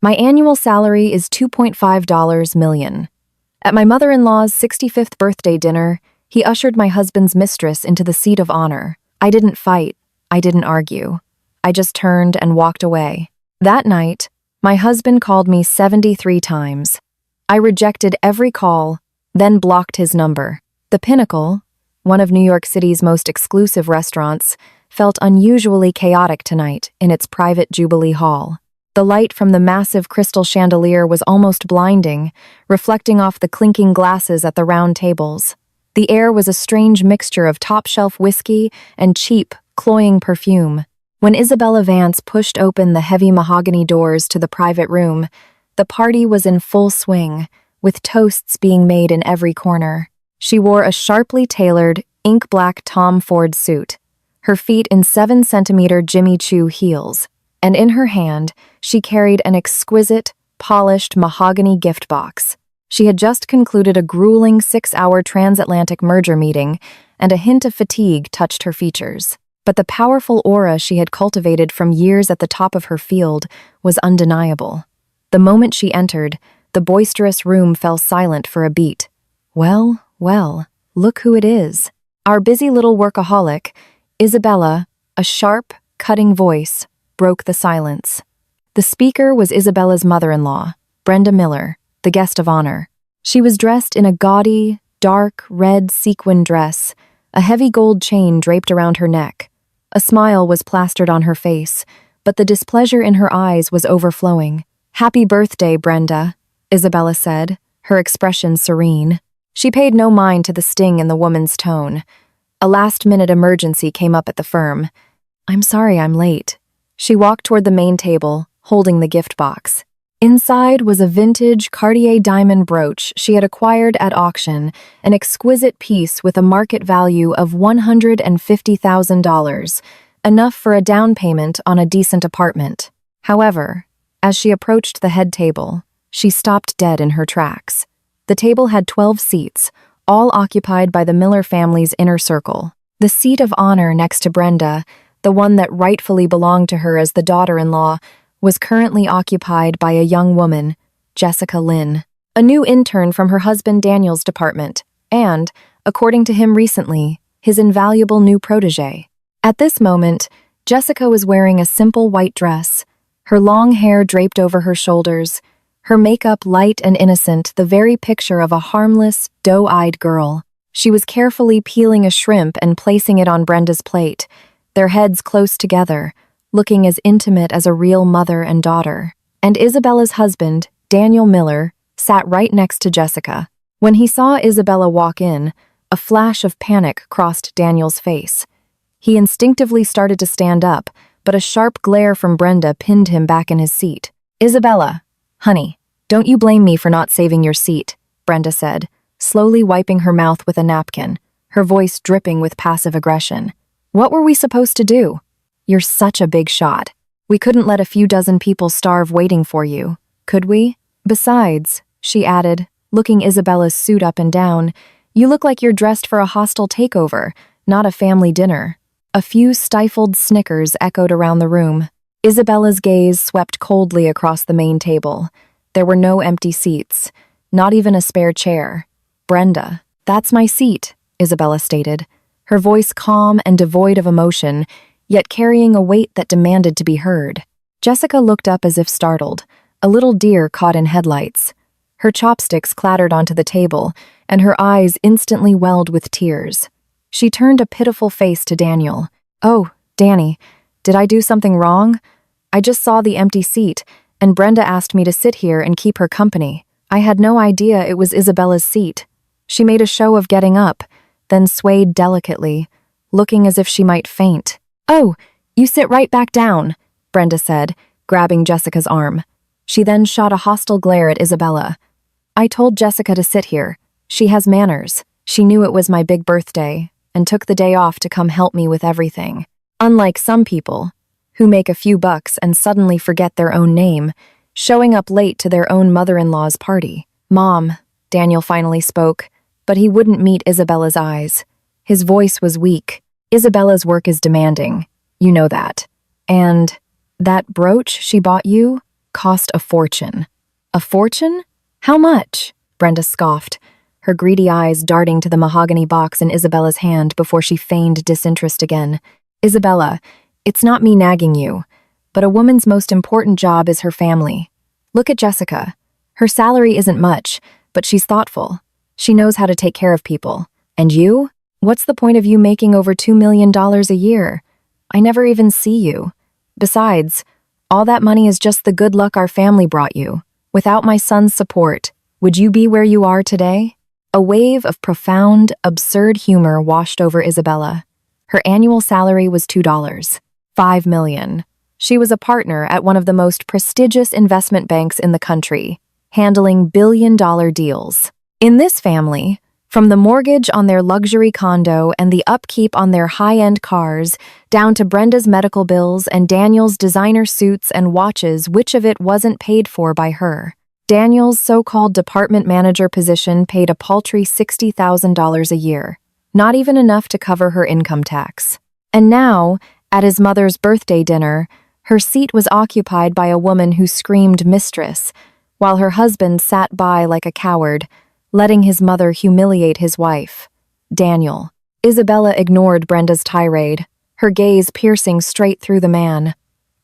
My annual salary is $2.5 million. At my mother-in-law's 65th birthday dinner, he ushered my husband's mistress into the seat of honor. I didn't fight. I didn't argue. I just turned and walked away. That night, my husband called me 73 times. I rejected every call, then blocked his number. The Pinnacle, one of New York City's most exclusive restaurants, felt unusually chaotic tonight in its private Jubilee Hall. The light from the massive crystal chandelier was almost blinding, reflecting off the clinking glasses at the round tables. The air was a strange mixture of top-shelf whiskey and cheap, cloying perfume. When Isabella Vance pushed open the heavy mahogany doors to the private room, the party was in full swing, with toasts being made in every corner. She wore a sharply tailored, ink-black Tom Ford suit, her feet in 7-centimeter Jimmy Choo heels, and in her hand, she carried an exquisite, polished mahogany gift box. She had just concluded a grueling 6-hour transatlantic merger meeting, and a hint of fatigue touched her features. But the powerful aura she had cultivated from years at the top of her field was undeniable. The moment she entered, the boisterous room fell silent for a beat. Well, look who it is. Our busy little workaholic, Isabella, a sharp, cutting voice, broke the silence. The speaker was Isabella's mother-in-law, Brenda Miller, the guest of honor. She was dressed in a gaudy, dark red sequin dress, a heavy gold chain draped around her neck. A smile was plastered on her face, but the displeasure in her eyes was overflowing. "Happy birthday, Brenda," Isabella said, her expression serene. She paid no mind to the sting in the woman's tone. A last-minute emergency came up at the firm. "I'm sorry I'm late." She walked toward the main table, holding the gift box. Inside was a vintage Cartier diamond brooch she had acquired at auction, an exquisite piece with a market value of $150,000, enough for a down payment on a decent apartment. However, as she approached the head table, she stopped dead in her tracks. The table had 12 seats, all occupied by the Miller family's inner circle. The seat of honor next to Brenda, the one that rightfully belonged to her as the daughter-in-law, was currently occupied by a young woman, Jessica Lynn, a new intern from her husband Daniel's department, and, according to him recently, his invaluable new protégé. At this moment, Jessica was wearing a simple white dress, her long hair draped over her shoulders, her makeup light and innocent, the very picture of a harmless, doe-eyed girl. She was carefully peeling a shrimp and placing it on Brenda's plate, their heads close together, looking as intimate as a real mother and daughter. And Isabella's husband, Daniel Miller, sat right next to Jessica. When he saw Isabella walk in, a flash of panic crossed Daniel's face. He instinctively started to stand up, but a sharp glare from Brenda pinned him back in his seat. "Isabella, honey, don't you blame me for not saving your seat," Brenda said, slowly wiping her mouth with a napkin, her voice dripping with passive aggression. "What were we supposed to do? You're such a big shot. We couldn't let a few dozen people starve waiting for you, could we? Besides," she added, looking Isabella's suit up and down, "you look like you're dressed for a hostile takeover, not a family dinner." A few stifled snickers echoed around the room. Isabella's gaze swept coldly across the main table. There were no empty seats, not even a spare chair. "Brenda, that's my seat," Isabella stated, her voice calm and devoid of emotion, yet carrying a weight that demanded to be heard. Jessica looked up as if startled, a little deer caught in headlights. Her chopsticks clattered onto the table, and her eyes instantly welled with tears. She turned a pitiful face to Daniel. "Oh, Danny, did I do something wrong? I just saw the empty seat, and Brenda asked me to sit here and keep her company. I had no idea it was Isabella's seat." She made a show of getting up, then swayed delicately, looking as if she might faint. "Oh, you sit right back down," Brenda said, grabbing Jessica's arm. She then shot a hostile glare at Isabella. "I told Jessica to sit here. She has manners. She knew it was my big birthday, and took the day off to come help me with everything. Unlike some people, who make a few bucks and suddenly forget their own name, showing up late to their own mother-in-law's party." "Mom," Daniel finally spoke, but he wouldn't meet Isabella's eyes. His voice was weak. "Isabella's work is demanding. You know that. And that brooch she bought you? cost a fortune. A fortune? How much? Brenda scoffed, her greedy eyes darting to the mahogany box in Isabella's hand before she feigned disinterest again. Isabella, it's not me nagging you, but a woman's most important job is her family. Look at Jessica. Her salary isn't much, but she's thoughtful. She knows how to take care of people. And you? What's the point of you making over $2 million a year? I never even see you. Besides, all that money is just the good luck our family brought you. Without my son's support, would you be where you are today? A wave of profound, absurd humor washed over Isabella. Her annual salary was $2. $5 million. She was a partner at one of the most prestigious investment banks in the country, handling billion-dollar deals. In this family, from the mortgage on their luxury condo and the upkeep on their high-end cars, down to Brenda's medical bills and Daniel's designer suits and watches, which of it wasn't paid for by her? Daniel's so-called department manager position paid a paltry $60,000 a year, not even enough to cover her income tax. And now, at his mother's birthday dinner, her seat was occupied by a woman who screamed Mistress, while her husband sat by like a coward, letting his mother humiliate his wife. Daniel. Isabella ignored Brenda's tirade, her gaze piercing straight through the man.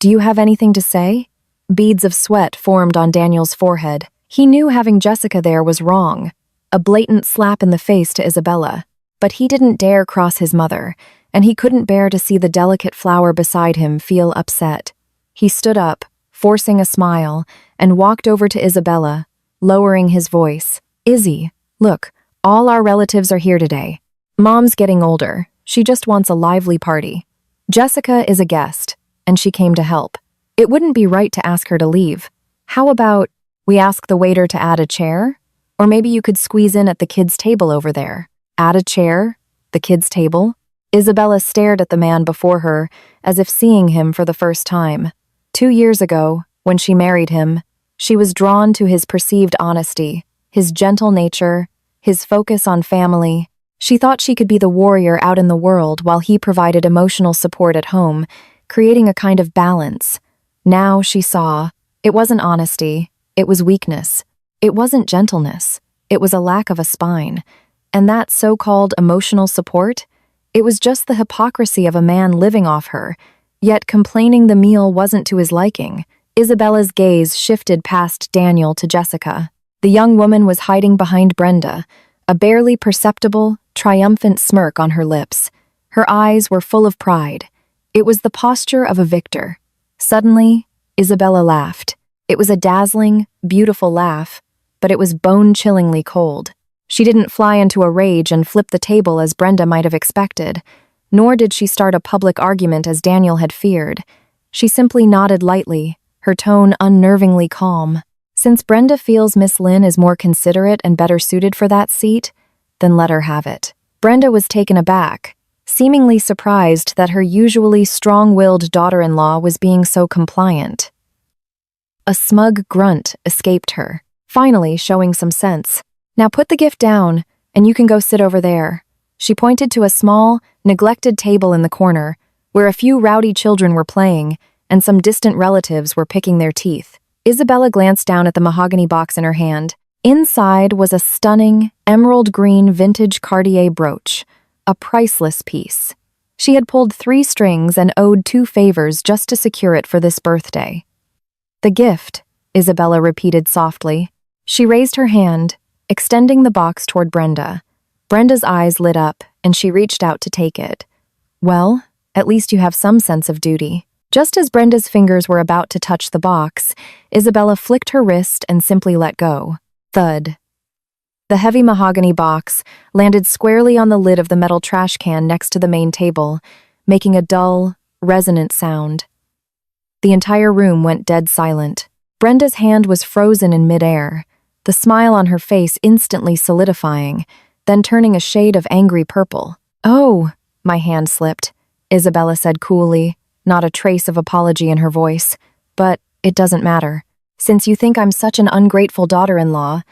Do you have anything to say? Beads of sweat formed on Daniel's forehead. He knew having Jessica there was wrong, a blatant slap in the face to Isabella. But he didn't dare cross his mother, and he couldn't bear to see the delicate flower beside him feel upset. He stood up, forcing a smile, and walked over to Isabella, lowering his voice. Izzy, look, all our relatives are here today. Mom's getting older. She just wants a lively party. Jessica is a guest, and she came to help. It wouldn't be right to ask her to leave. How about we ask the waiter to add a chair? Or maybe you could squeeze in at the kids' table over there. Add a chair? The kids' table? Isabella stared at the man before her, as if seeing him for the first time. 2 years ago, when she married him, she was drawn to his perceived honesty, his gentle nature, his focus on family. She thought she could be the warrior out in the world while he provided emotional support at home, creating a kind of balance. Now she saw, it wasn't honesty, it was weakness. It wasn't gentleness, it was a lack of a spine. And that so-called emotional support? It was just the hypocrisy of a man living off her, yet complaining the meal wasn't to his liking. Isabella's gaze shifted past Daniel to Jessica. The young woman was hiding behind Brenda, a barely perceptible, triumphant smirk on her lips. Her eyes were full of pride. It was the posture of a victor. Suddenly, Isabella laughed. It was a dazzling, beautiful laugh, but it was bone-chillingly cold. She didn't fly into a rage and flip the table as Brenda might have expected, nor did she start a public argument as Daniel had feared. She simply nodded lightly, her tone unnervingly calm. Since Brenda feels Miss Lynn is more considerate and better suited for that seat, then let her have it. Brenda was taken aback, seemingly surprised that her usually strong-willed daughter-in-law was being so compliant. A smug grunt escaped her, finally showing some sense. Now put the gift down, and you can go sit over there. She pointed to a small, neglected table in the corner, where a few rowdy children were playing, and some distant relatives were picking their teeth. Isabella glanced down at the mahogany box in her hand. Inside was a stunning, emerald-green vintage Cartier brooch, a priceless piece. She had pulled 3 strings and owed 2 favors just to secure it for this birthday. The gift, Isabella repeated softly. She raised her hand, extending the box toward Brenda. Brenda's eyes lit up, and she reached out to take it. Well, at least you have some sense of duty. Just as Brenda's fingers were about to touch the box, Isabella flicked her wrist and simply let go. Thud. The heavy mahogany box landed squarely on the lid of the metal trash can next to the main table, making a dull, resonant sound. The entire room went dead silent. Brenda's hand was frozen in midair, the smile on her face instantly solidifying, then turning a shade of angry purple. "Oh," my hand slipped, Isabella said coolly, not a trace of apology in her voice. "But it doesn't matter. Since you think I'm such an ungrateful daughter-in-law,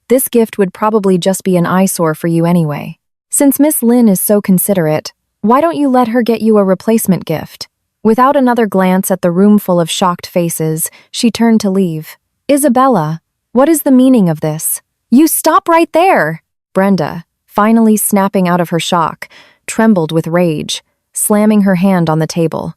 this gift would probably just be an eyesore for you anyway. Since Miss Lynn is so considerate, why don't you let her get you a replacement gift? Without another glance at the room full of shocked faces, she turned to leave. Isabella, what is the meaning of this? You stop right there! Brenda, finally snapping out of her shock, trembled with rage, slamming her hand on the table.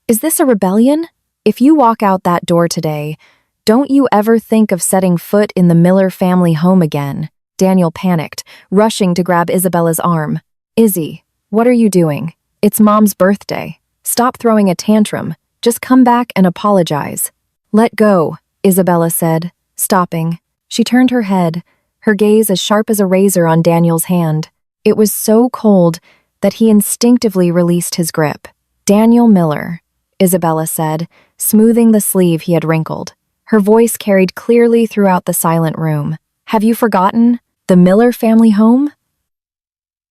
Is this a rebellion? If you walk out that door today, don't you ever think of setting foot in the Miller family home again? Daniel panicked, rushing to grab Isabella's arm. Izzy, what are you doing? It's Mom's birthday. Stop throwing a tantrum. Just come back and apologize. Let go, Isabella said, stopping. She turned her head, her gaze as sharp as a razor on Daniel's hand. It was so cold that he instinctively released his grip. Daniel Miller, Isabella said, smoothing the sleeve he had wrinkled. Her voice carried clearly throughout the silent room. Have you forgotten? The Miller family home?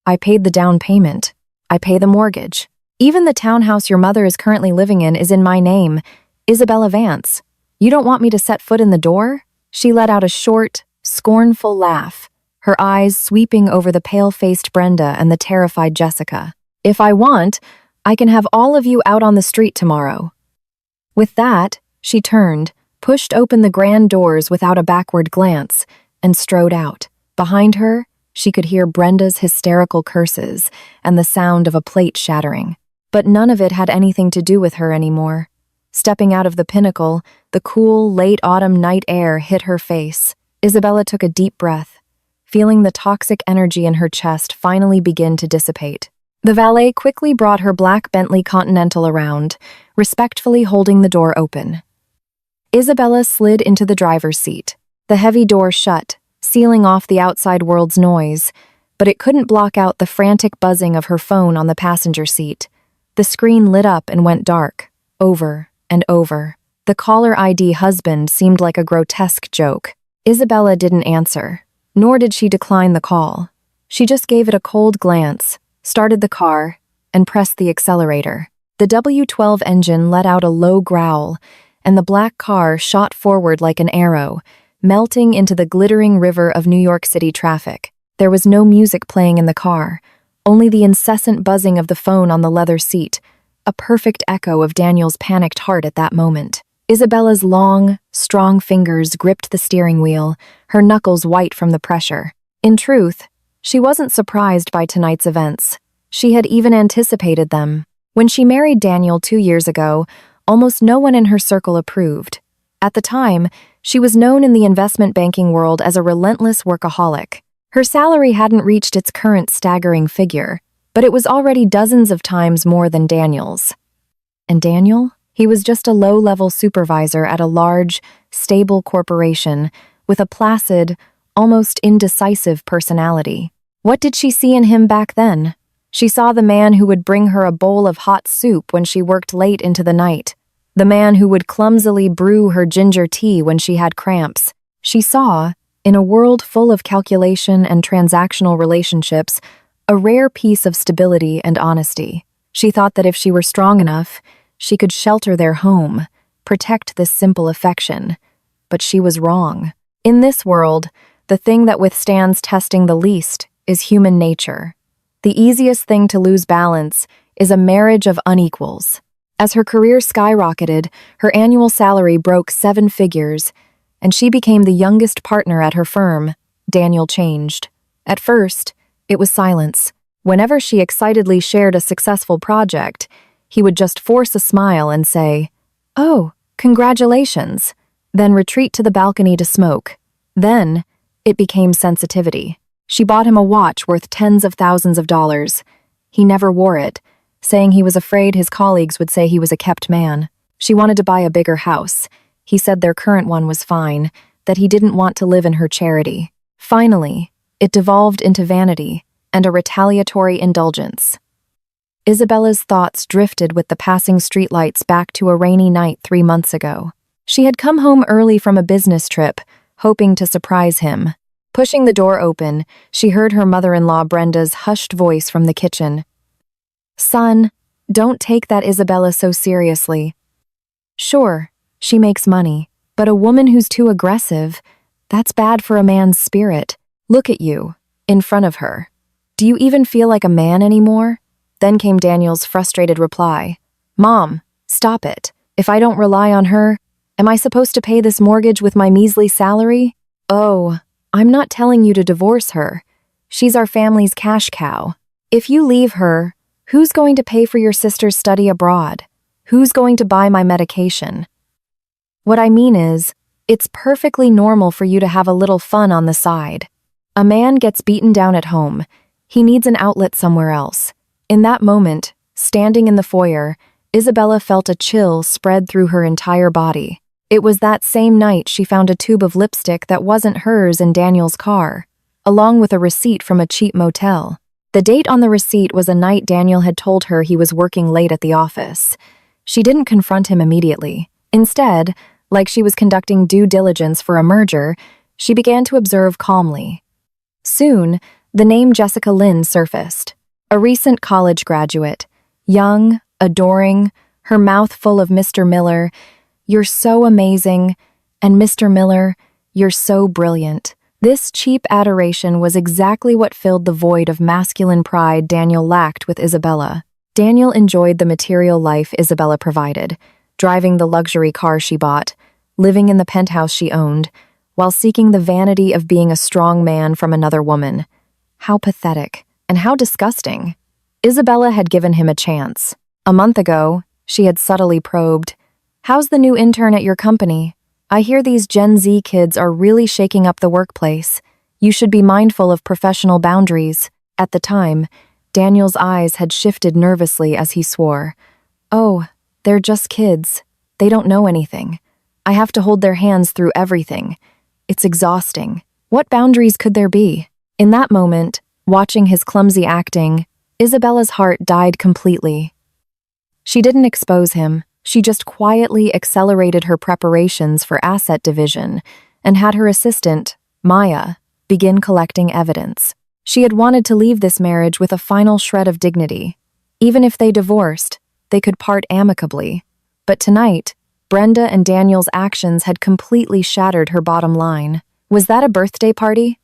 I paid the down payment. I pay the mortgage. Even the townhouse your mother is currently living in is in my name, Isabella Vance. You don't want me to set foot in the door? She let out a short, scornful laugh, her eyes sweeping over the pale-faced Brenda and the terrified Jessica. If I want, I can have all of you out on the street tomorrow. With that, she turned, pushed open the grand doors without a backward glance, and strode out. Behind her, she could hear Brenda's hysterical curses and the sound of a plate shattering. But none of it had anything to do with her anymore. Stepping out of the pinnacle, the cool, late autumn night air hit her face. Isabella took a deep breath, feeling the toxic energy in her chest finally begin to dissipate. The valet quickly brought her black Bentley Continental around, respectfully holding the door open. Isabella slid into the driver's seat. The heavy door shut, sealing off the outside world's noise, but it couldn't block out the frantic buzzing of her phone on the passenger seat. The screen lit up and went dark, over and over. The caller ID husband seemed like a grotesque joke. Isabella didn't answer, nor did she decline the call. She just gave it a cold glance, started the car, and pressed the accelerator. The W12 engine let out a low growl, and the black car shot forward like an arrow, melting into the glittering river of New York City traffic. There was no music playing in the car, only the incessant buzzing of the phone on the leather seat, a perfect echo of Daniel's panicked heart at that moment. Isabella's long, strong fingers gripped the steering wheel, her knuckles white from the pressure. In truth, she wasn't surprised by tonight's events. She had even anticipated them. When she married Daniel 2 years ago, almost no one in her circle approved. At the time, she was known in the investment banking world as a relentless workaholic. Her salary hadn't reached its current staggering figure, but it was already dozens of times more than Daniel's. And Daniel? He was just a low-level supervisor at a large, stable corporation with a placid, almost indecisive personality. What did she see in him back then? She saw the man who would bring her a bowl of hot soup when she worked late into the night, the man who would clumsily brew her ginger tea when she had cramps. She saw, in a world full of calculation and transactional relationships, a rare piece of stability and honesty. She thought that if she were strong enough, she could shelter their home, protect this simple affection. But she was wrong. In this world, the thing that withstands testing the least is human nature. The easiest thing to lose balance is a marriage of unequals. As her career skyrocketed, her annual salary broke 7 figures, and she became the youngest partner at her firm. Daniel changed. At first, it was silence. Whenever she excitedly shared a successful project, he would just force a smile and say, "Oh, congratulations," then retreat to the balcony to smoke. Then, it became sensitivity. She bought him a watch worth tens of thousands of dollars. He never wore it, saying he was afraid his colleagues would say he was a kept man. She wanted to buy a bigger house. He said their current one was fine, that he didn't want to live in her charity. Finally, it devolved into vanity and a retaliatory indulgence. Isabella's thoughts drifted with the passing streetlights back to a rainy night 3 months ago. She had come home early from a business trip, hoping to surprise him. Pushing the door open, she heard her mother-in-law Brenda's hushed voice from the kitchen. "Son, don't take that Isabella so seriously. Sure, she makes money, but a woman who's too aggressive, that's bad for a man's spirit. Look at you, in front of her. Do you even feel like a man anymore?" Then came Daniel's frustrated reply. Mom, stop it. If I don't rely on her, am I supposed to pay this mortgage with my measly salary? Oh, I'm not telling you to divorce her. She's our family's cash cow. If you leave her, who's going to pay for your sister's study abroad? Who's going to buy my medication? What I mean is, it's perfectly normal for you to have a little fun on the side. A man gets beaten down at home. He needs an outlet somewhere else. In that moment, standing in the foyer, Isabella felt a chill spread through her entire body. It was that same night she found a tube of lipstick that wasn't hers in Daniel's car, along with a receipt from a cheap motel. The date on the receipt was a night Daniel had told her he was working late at the office. She didn't confront him immediately. Instead, like she was conducting due diligence for a merger, she began to observe calmly. Soon, the name Jessica Lynn surfaced. A recent college graduate, young, adoring, her mouth full of Mr. Miller, "You're so amazing," and "Mr. Miller, you're so brilliant." This cheap adoration was exactly what filled the void of masculine pride Daniel lacked with Isabella. Daniel enjoyed the material life Isabella provided, driving the luxury car she bought, living in the penthouse she owned, while seeking the vanity of being a strong man from another woman. How pathetic, and how disgusting. Isabella had given him a chance. A month ago, she had subtly probed, "How's the new intern at your company? I hear these Gen Z kids are really shaking up the workplace. You should be mindful of professional boundaries." At the time, Daniel's eyes had shifted nervously as he swore, "Oh, they're just kids. They don't know anything. I have to hold their hands through everything. It's exhausting. What boundaries could there be?" In that moment, watching his clumsy acting, Isabella's heart died completely. She didn't expose him. She just quietly accelerated her preparations for asset division and had her assistant, Maya, begin collecting evidence. She had wanted to leave this marriage with a final shred of dignity. Even if they divorced, they could part amicably. But tonight, Brenda and Daniel's actions had completely shattered her bottom line. Was that a birthday party?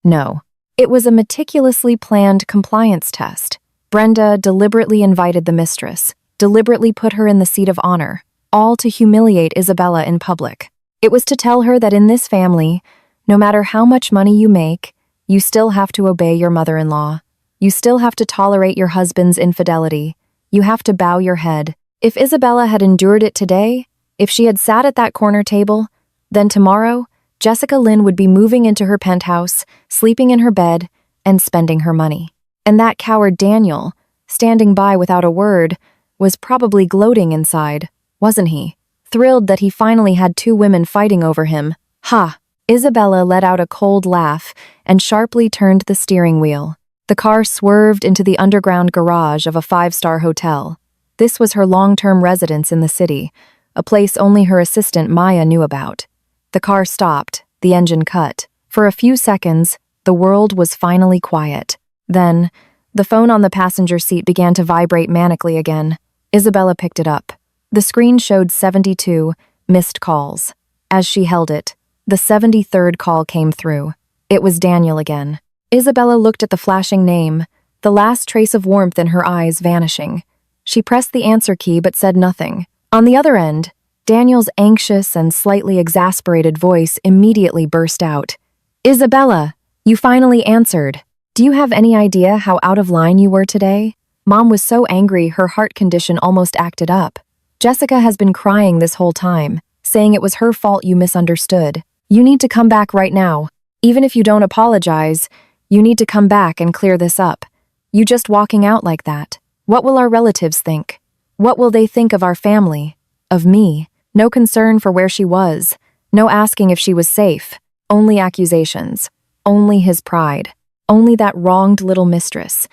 No. It was a meticulously planned compliance test. Brenda deliberately invited the mistress, deliberately put her in the seat of honor, all to humiliate Isabella in public. It was to tell her that in this family, no matter how much money you make, you still have to obey your mother-in-law. You still have to tolerate your husband's infidelity. You have to bow your head. If Isabella had endured it today, if she had sat at that corner table, then tomorrow, Jessica Lynn would be moving into her penthouse, sleeping in her bed, and spending her money. And that coward Daniel, standing by without a word, was probably gloating inside, wasn't he? Thrilled that he finally had two women fighting over him. Ha! Isabella let out a cold laugh and sharply turned the steering wheel. The car swerved into the underground garage of a five-star hotel. This was her long-term residence in the city, a place only her assistant Maya knew about. The car stopped, the engine cut. For a few seconds, the world was finally quiet. Then, the phone on the passenger seat began to vibrate manically again. Isabella picked it up. The screen showed 72 missed calls. As she held it, the 73rd call came through. It was Daniel again. Isabella looked at the flashing name, the last trace of warmth in her eyes vanishing. She pressed the answer key but said nothing. On the other end, Daniel's anxious and slightly exasperated voice immediately burst out. "Isabella, you finally answered. Do you have any idea how out of line you were today? Mom was so angry her heart condition almost acted up. Jessica has been crying this whole time, saying it was her fault you misunderstood. You need to come back right now. Even if you don't apologize, you need to come back and clear this up. You just walking out like that. What will our relatives think? What will they think of our family? Of me? No concern for where she was. No asking if she was safe. Only accusations. Only his pride. Only that wronged little mistress."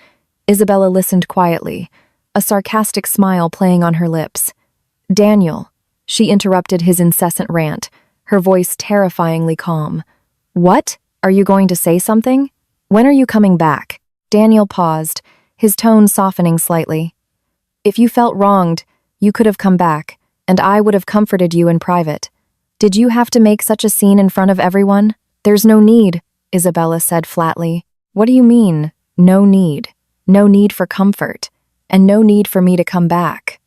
Isabella listened quietly, a sarcastic smile playing on her lips. "Daniel," she interrupted his incessant rant, her voice terrifyingly calm. "What? Are you going to say something? When are you coming back?" Daniel paused, his tone softening slightly. "If you felt wronged, you could have come back, and I would have comforted you in private. Did you have to make such a scene in front of everyone?" "There's no need," Isabella said flatly. "What do you mean, no need? No need for comfort, and no need for me to come back."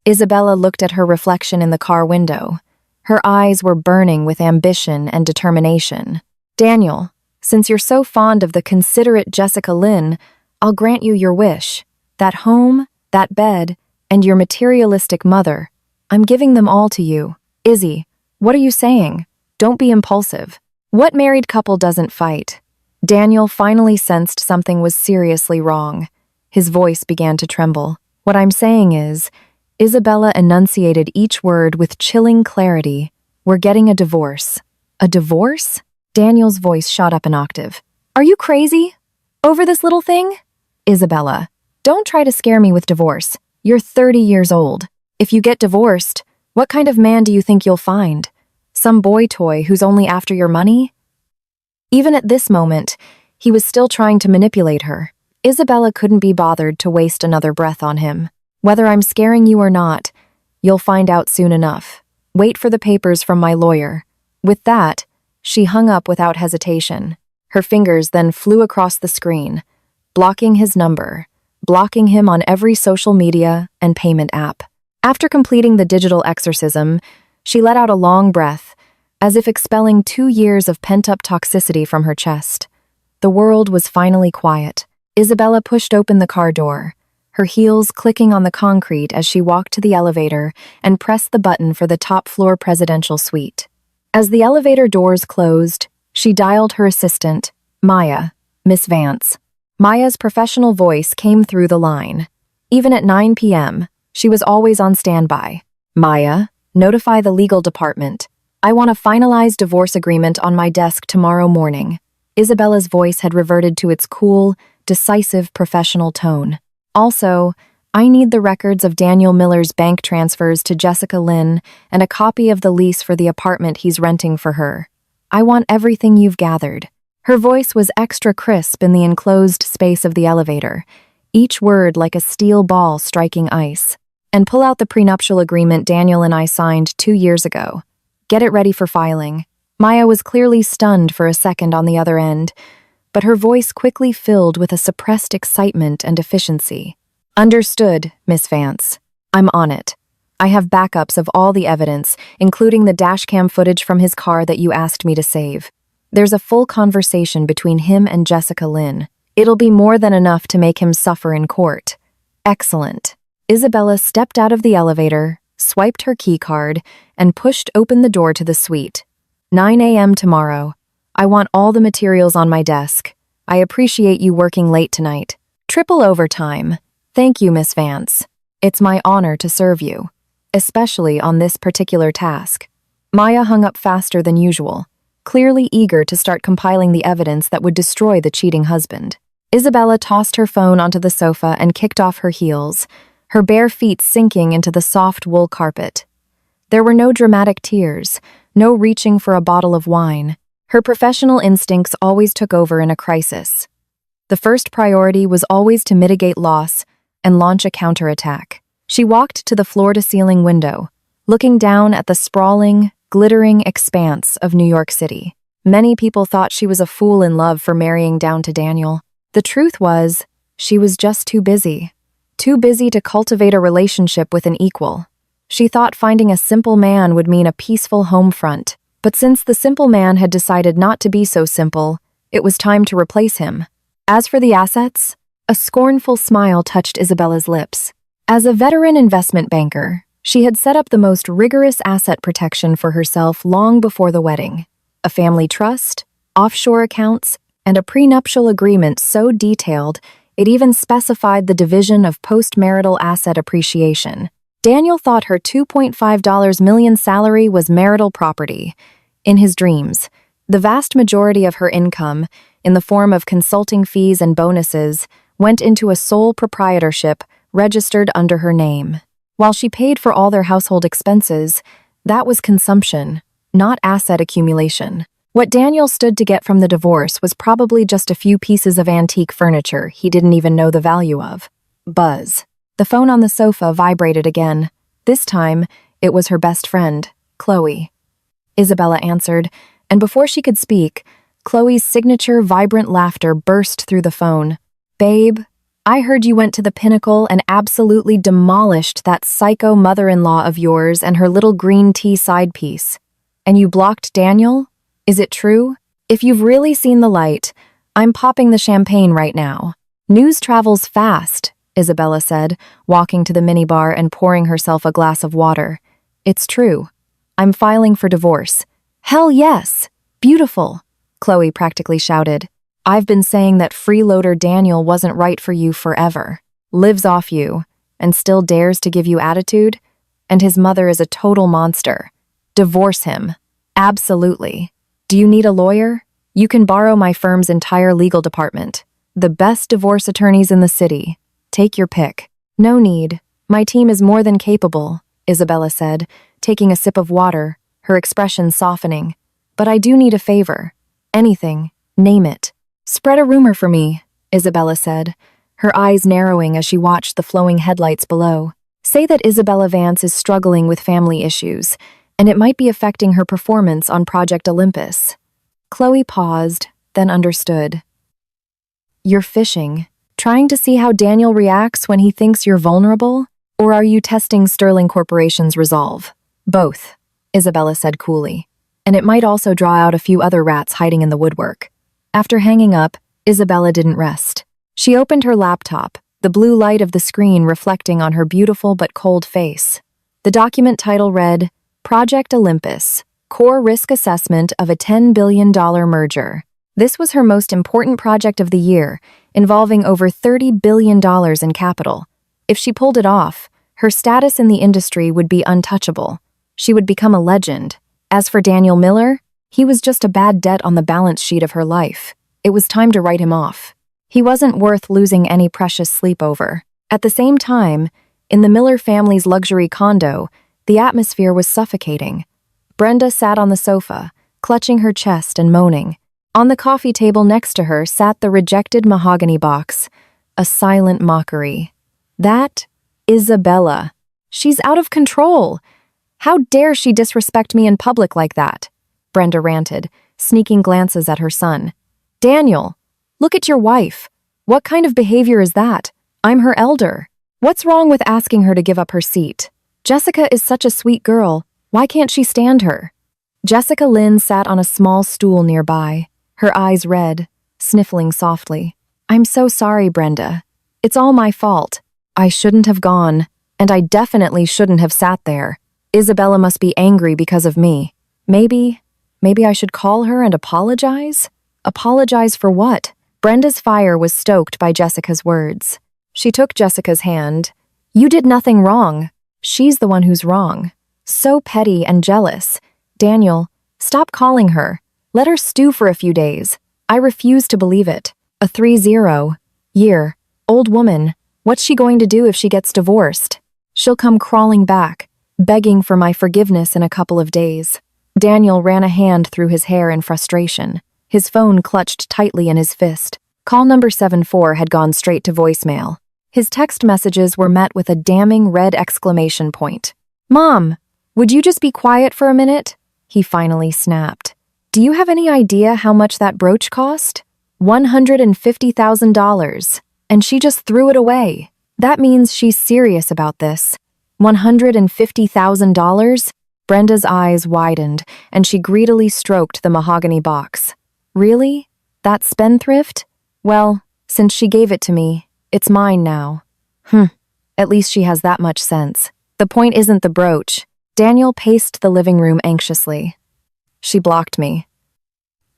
Isabella looked at her reflection in the car window. Her eyes were burning with ambition and determination. Daniel, since you're so fond of the considerate Jessica Lynn, I'll grant you your wish. That home, that bed, and your materialistic mother. I'm giving them all to you. Izzy, what are you saying? Don't be impulsive. What married couple doesn't fight? Daniel finally sensed something was seriously wrong. His voice began to tremble. What I'm saying is, Isabella enunciated each word with chilling clarity. We're getting a divorce. A divorce? Daniel's voice shot up an octave. Are you crazy? Over this little thing? Isabella, don't try to scare me with divorce. You're 30 years old. If you get divorced, what kind of man do you think you'll find? Some boy toy who's only after your money? Even at this moment, he was still trying to manipulate her. Isabella couldn't be bothered to waste another breath on him. Whether I'm scaring you or not, you'll find out soon enough. Wait for the papers from my lawyer. With that, she hung up without hesitation. Her fingers then flew across the screen, blocking his number, blocking him on every social media and payment app. After completing the digital exorcism, she let out a long breath, as if expelling 2 years of pent-up toxicity from her chest. The world was finally quiet. Isabella pushed open the car door, her heels clicking on the concrete as she walked to the elevator and pressed the button for the top-floor presidential suite. As the elevator doors closed, she dialed her assistant, Maya, Miss Vance. Maya's professional voice came through the line. Even at 9 p.m., she was always on standby. Maya, notify the legal department. I want a finalized divorce agreement on my desk tomorrow morning. Isabella's voice had reverted to its cool, decisive professional tone. Also, I need the records of Daniel Miller's bank transfers to Jessica Lynn and a copy of the lease for the apartment he's renting for her. I want everything you've gathered. Her voice was extra crisp in the enclosed space of the elevator, each word like a steel ball striking ice. And pull out the prenuptial agreement Daniel and I signed 2 years ago. Get it ready for filing. Maya was clearly stunned for a second on the other end, but her voice quickly filled with a suppressed excitement and efficiency. Understood, Miss Vance. I'm on it. I have backups of all the evidence, including the dashcam footage from his car that you asked me to save. There's a full conversation between him and Jessica Lynn. It'll be more than enough to make him suffer in court. Excellent. Isabella stepped out of the elevator, swiped her keycard, and pushed open the door to the suite. 9 a.m. tomorrow. I want all the materials on my desk. I appreciate you working late tonight. Triple overtime. Thank you, Miss Vance. It's my honor to serve you, especially on this particular task. Maya hung up faster than usual, clearly eager to start compiling the evidence that would destroy the cheating husband. Isabella tossed her phone onto the sofa and kicked off her heels, her bare feet sinking into the soft wool carpet. There were no dramatic tears, no reaching for a bottle of wine. Her professional instincts always took over in a crisis. The first priority was always to mitigate loss and launch a counterattack. She walked to the floor-to-ceiling window, looking down at the sprawling, glittering expanse of New York City. Many people thought she was a fool in love for marrying down to Daniel. The truth was, she was just too busy to cultivate a relationship with an equal. She thought finding a simple man would mean a peaceful home front, but since the simple man had decided not to be so simple, it was time to replace him. As for the assets, a scornful smile touched Isabella's lips. As a veteran investment banker, she had set up the most rigorous asset protection for herself long before the wedding. A family trust, offshore accounts, and a prenuptial agreement so detailed it even specified the division of post-marital asset appreciation. Daniel thought her $2.5 million salary was marital property. In his dreams, the vast majority of her income, in the form of consulting fees and bonuses, went into a sole proprietorship registered under her name. While she paid for all their household expenses, that was consumption, not asset accumulation. What Daniel stood to get from the divorce was probably just a few pieces of antique furniture he didn't even know the value of. Buzz. The phone on the sofa vibrated again. This time, it was her best friend, Chloe. Isabella answered, and before she could speak, Chloe's signature vibrant laughter burst through the phone. "Babe, I heard you went to the pinnacle and absolutely demolished that psycho mother-in-law of yours and her little green tea side piece. And you blocked Daniel? Is it true? If you've really seen the light, I'm popping the champagne right now. News travels fast, Isabella said, walking to the minibar and pouring herself a glass of water. It's true. I'm filing for divorce. Hell yes! Beautiful, Chloe practically shouted. I've been saying that freeloader Daniel wasn't right for you forever. Lives off you, and still dares to give you attitude? And his mother is a total monster. Divorce him. Absolutely. Do you need a lawyer? You can borrow my firm's entire legal department. The best divorce attorneys in the city. Take your pick. No need. My team is more than capable, Isabella said, taking a sip of water, her expression softening. But I do need a favor. Anything. Name it. Spread a rumor for me, Isabella said, her eyes narrowing as she watched the flowing headlights below. Say that Isabella Vance is struggling with family issues, and it might be affecting her performance on Project Olympus. Chloe paused, then understood. You're fishing, trying to see how Daniel reacts when he thinks you're vulnerable? Or are you testing Sterling Corporation's resolve? Both, Isabella said coolly. And it might also draw out a few other rats hiding in the woodwork. After hanging up, Isabella didn't rest. She opened her laptop, the blue light of the screen reflecting on her beautiful but cold face. The document title read, Project Olympus, Core Risk Assessment of a $10 billion merger. This was her most important project of the year, involving over $30 billion in capital. If she pulled it off, her status in the industry would be untouchable. She would become a legend. As for Daniel Miller, he was just a bad debt on the balance sheet of her life. It was time to write him off. He wasn't worth losing any precious sleep over. At the same time, in the Miller family's luxury condo, the atmosphere was suffocating. Brenda sat on the sofa, clutching her chest and moaning. On the coffee table next to her sat the rejected mahogany box, a silent mockery. That? Isabella. She's out of control. How dare she disrespect me in public like that? Brenda ranted, sneaking glances at her son. Daniel, look at your wife. What kind of behavior is that? I'm her elder. What's wrong with asking her to give up her seat? Jessica is such a sweet girl. Why can't she stand her? Jessica Lynn sat on a small stool nearby, her eyes red, sniffling softly. I'm so sorry, Brenda. It's all my fault. I shouldn't have gone, and I definitely shouldn't have sat there. Isabella must be angry because of me. Maybe I should call her and apologize? Apologize for what? Brenda's fire was stoked by Jessica's words. She took Jessica's hand. You did nothing wrong. She's the one who's wrong. So petty and jealous. Daniel, stop calling her. Let her stew for a few days. I refuse to believe it. A 30-year old woman. What's she going to do if she gets divorced? She'll come crawling back, begging for my forgiveness in a couple of days. Daniel ran a hand through his hair in frustration. His phone clutched tightly in his fist. Call number 74 had gone straight to voicemail. His text messages were met with a damning red exclamation point. Mom, would you just be quiet for a minute? He finally snapped. Do you have any idea how much that brooch cost? $150,000. And she just threw it away. That means she's serious about this. $150,000? Brenda's eyes widened, and she greedily stroked the mahogany box. Really? That spendthrift? Well, since she gave it to me, it's mine now. At least she has that much sense. The point isn't the brooch. Daniel paced the living room anxiously. She blocked me.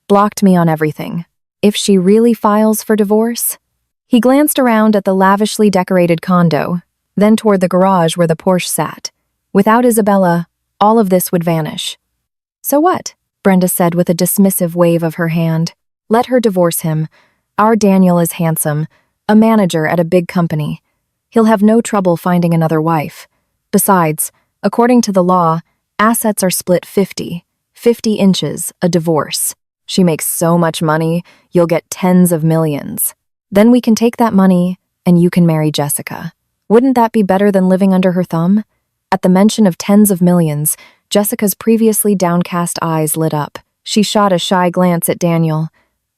Blocked me on everything. If she really files for divorce? He glanced around at the lavishly decorated condo, then toward the garage where the Porsche sat. Without Isabella, all of this would vanish. So what? Brenda said with a dismissive wave of her hand. Let her divorce him. Our Daniel is handsome, a manager at a big company. He'll have no trouble finding another wife. Besides, according to the law, assets are split 50 inches, a divorce. She makes so much money, you'll get tens of millions. Then we can take that money, and you can marry Jessica. Wouldn't that be better than living under her thumb? At the mention of tens of millions, Jessica's previously downcast eyes lit up. She shot a shy glance at Daniel.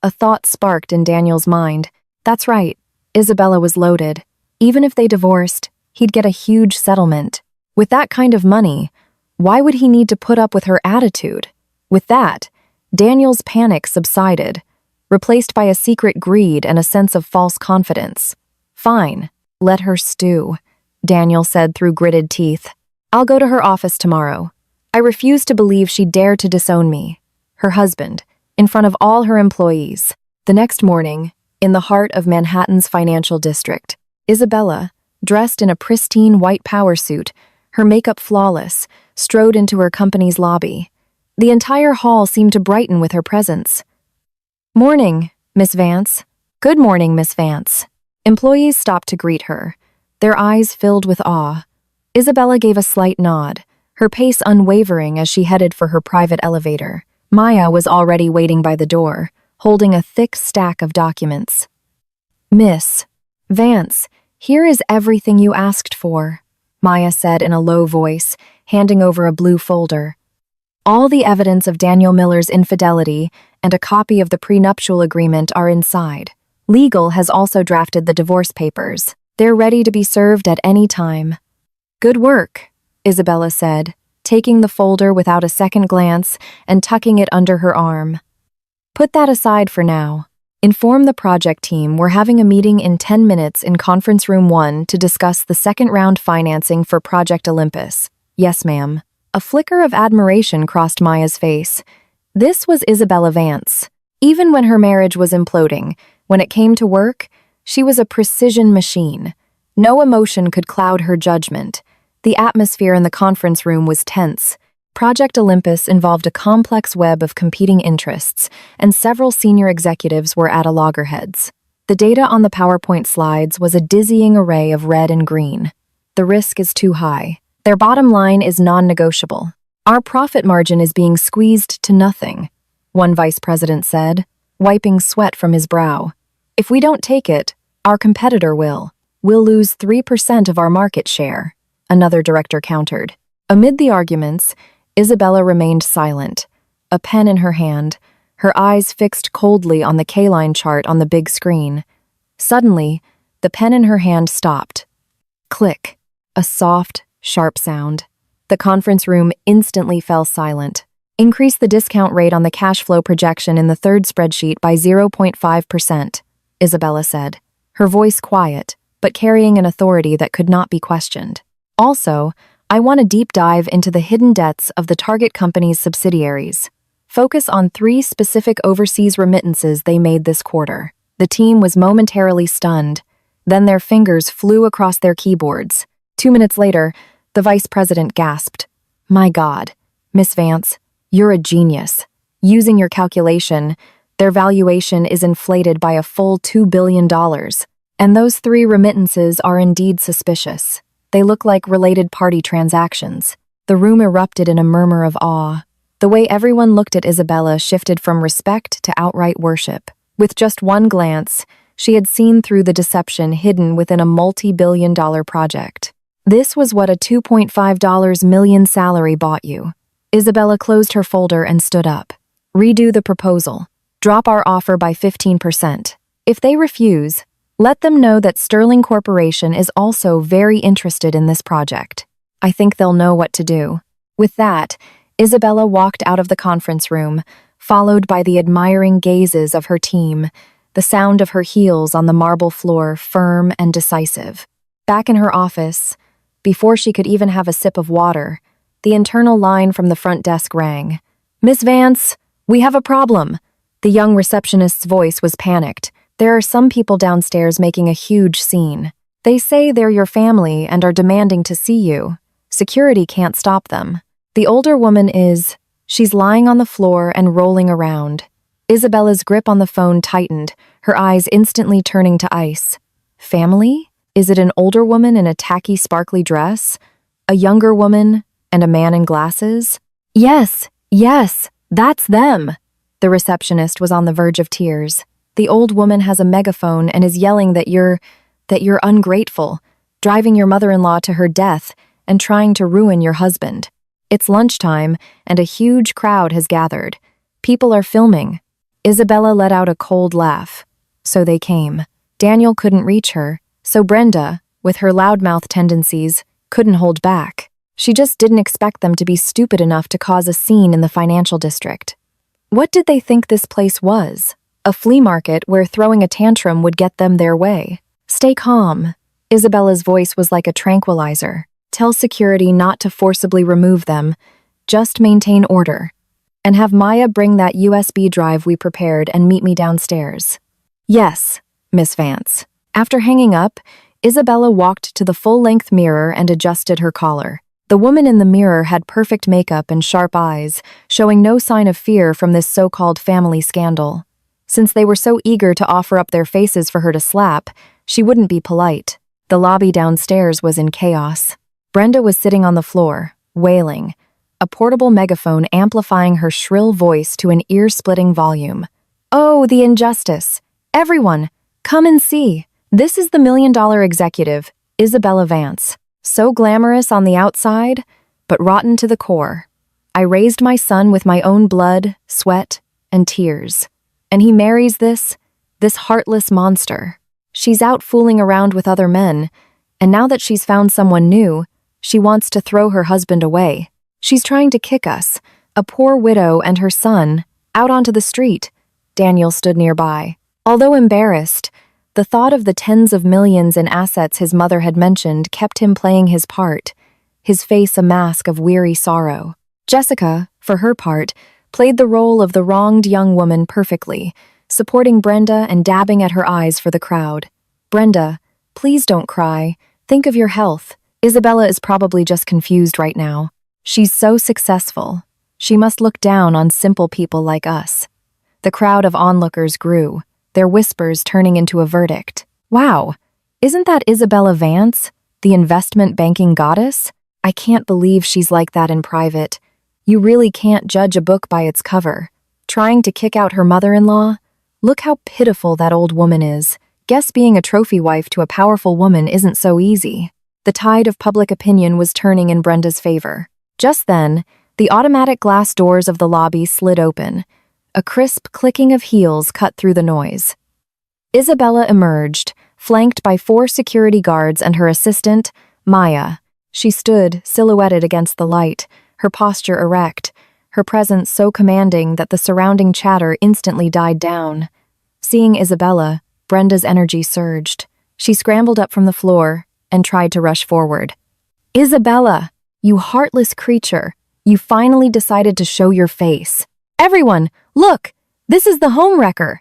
A thought sparked in Daniel's mind. That's right. Isabella was loaded. Even if they divorced, he'd get a huge settlement. With that kind of money, why would he need to put up with her attitude? With that, Daniel's panic subsided, replaced by a secret greed and a sense of false confidence. Fine, let her stew, Daniel said through gritted teeth. I'll go to her office tomorrow. I refuse to believe she dared to disown me, her husband, in front of all her employees. The next morning, in the heart of Manhattan's financial district, Isabella, dressed in a pristine white power suit, her makeup flawless, strode into her company's lobby. The entire hall seemed to brighten with her presence. Morning, Miss Vance. Good morning, Miss Vance. Employees stopped to greet her, their eyes filled with awe. Isabella gave a slight nod, her pace unwavering as she headed for her private elevator. Maya was already waiting by the door, holding a thick stack of documents. Miss Vance, here is everything you asked for, Maya said in a low voice, handing over a blue folder. All the evidence of Daniel Miller's infidelity and a copy of the prenuptial agreement are inside. Legal has also drafted the divorce papers. They're ready to be served at any time. Good work, Isabella said, taking the folder without a second glance and tucking it under her arm. Put that aside for now. Inform the project team we're having a meeting in 10 minutes in Conference Room 1 to discuss the second-round financing for Project Olympus. Yes, ma'am. A flicker of admiration crossed Maya's face. This was Isabella Vance. Even when her marriage was imploding, when it came to work, she was a precision machine. No emotion could cloud her judgment. The atmosphere in the conference room was tense. Project Olympus involved a complex web of competing interests, and several senior executives were at loggerheads. The data on the PowerPoint slides was a dizzying array of red and green. The risk is too high. Their bottom line is non-negotiable. Our profit margin is being squeezed to nothing, one vice president said, wiping sweat from his brow. If we don't take it, our competitor will. We'll lose 3% of our market share, another director countered. Amid the arguments, Isabella remained silent, a pen in her hand, her eyes fixed coldly on the K-line chart on the big screen. Suddenly, the pen in her hand stopped. Click, a soft, sharp sound. The conference room instantly fell silent. Increase the discount rate on the cash flow projection in the third spreadsheet by 0.5%, Isabella said, her voice quiet, but carrying an authority that could not be questioned. Also, I want a deep dive into the hidden debts of the target company's subsidiaries. Focus on 3 specific overseas remittances they made this quarter. The team was momentarily stunned. Then their fingers flew across their keyboards. 2 minutes later, the vice president gasped. My God, Miss Vance, you're a genius. Using your calculation, their valuation is inflated by a full $2 billion. And those 3 remittances are indeed suspicious. They look like related party transactions. The room erupted in a murmur of awe. The way everyone looked at Isabella shifted from respect to outright worship. With just one glance, she had seen through the deception hidden within a multi-billion-dollar project. This was what a $2.5 million salary bought you. Isabella closed her folder and stood up. Redo the proposal. Drop our offer by 15%. If they refuse, let them know that Sterling Corporation is also very interested in this project. I think they'll know what to do. With that, Isabella walked out of the conference room, followed by the admiring gazes of her team, the sound of her heels on the marble floor firm and decisive. Back in her office, before she could even have a sip of water, the internal line from the front desk rang. Miss Vance, we have a problem. The young receptionist's voice was panicked. There are some people downstairs making a huge scene. They say they're your family and are demanding to see you. Security can't stop them. The older woman she's lying on the floor and rolling around. Isabella's grip on the phone tightened, her eyes instantly turning to ice. Family? Is it an older woman in a tacky, sparkly dress? A younger woman? And a man in glasses? Yes, that's them. The receptionist was on the verge of tears. The old woman has a megaphone and is yelling that you're ungrateful, driving your mother-in-law to her death and trying to ruin your husband. It's lunchtime and a huge crowd has gathered. People are filming. Isabella let out a cold laugh. So they came. Daniel couldn't reach her, so Brenda, with her loudmouth tendencies, couldn't hold back. She just didn't expect them to be stupid enough to cause a scene in the financial district. What did they think this place was? A flea market where throwing a tantrum would get them their way. Stay calm. Isabella's voice was like a tranquilizer. Tell security not to forcibly remove them. Just maintain order. And have Maya bring that USB drive we prepared and meet me downstairs. Yes, Miss Vance. After hanging up, Isabella walked to the full-length mirror and adjusted her collar. The woman in the mirror had perfect makeup and sharp eyes, showing no sign of fear from this so-called family scandal. Since they were so eager to offer up their faces for her to slap, she wouldn't be polite. The lobby downstairs was in chaos. Brenda was sitting on the floor, wailing, a portable megaphone amplifying her shrill voice to an ear-splitting volume. Oh, the injustice! Everyone, come and see! This is the million-dollar executive, Isabella Vance. So glamorous on the outside, but rotten to the core. I raised my son with my own blood, sweat, and tears. And he marries this heartless monster. She's out fooling around with other men, and now that she's found someone new, she wants to throw her husband away. She's trying to kick us, a poor widow and her son, out onto the street. Daniel stood nearby. Although embarrassed, the thought of the tens of millions in assets his mother had mentioned kept him playing his part, his face a mask of weary sorrow. Jessica, for her part, played the role of the wronged young woman perfectly, supporting Brenda and dabbing at her eyes for the crowd. Brenda, please don't cry. Think of your health. Isabella is probably just confused right now. She's so successful. She must look down on simple people like us. The crowd of onlookers grew, their whispers turning into a verdict. Wow, isn't that Isabella Vance, the investment banking goddess? I can't believe she's like that in private. You really can't judge a book by its cover. Trying to kick out her mother-in-law? Look how pitiful that old woman is. Guess being a trophy wife to a powerful woman isn't so easy. The tide of public opinion was turning in Brenda's favor. Just then, the automatic glass doors of the lobby slid open. A crisp clicking of heels cut through the noise. Isabella emerged, flanked by 4 security guards and her assistant, Maya. She stood, silhouetted against the light, her posture erect, her presence so commanding that the surrounding chatter instantly died down. Seeing Isabella, Brenda's energy surged. She scrambled up from the floor and tried to rush forward. Isabella, you heartless creature, you finally decided to show your face. Everyone, look! This is the homewrecker!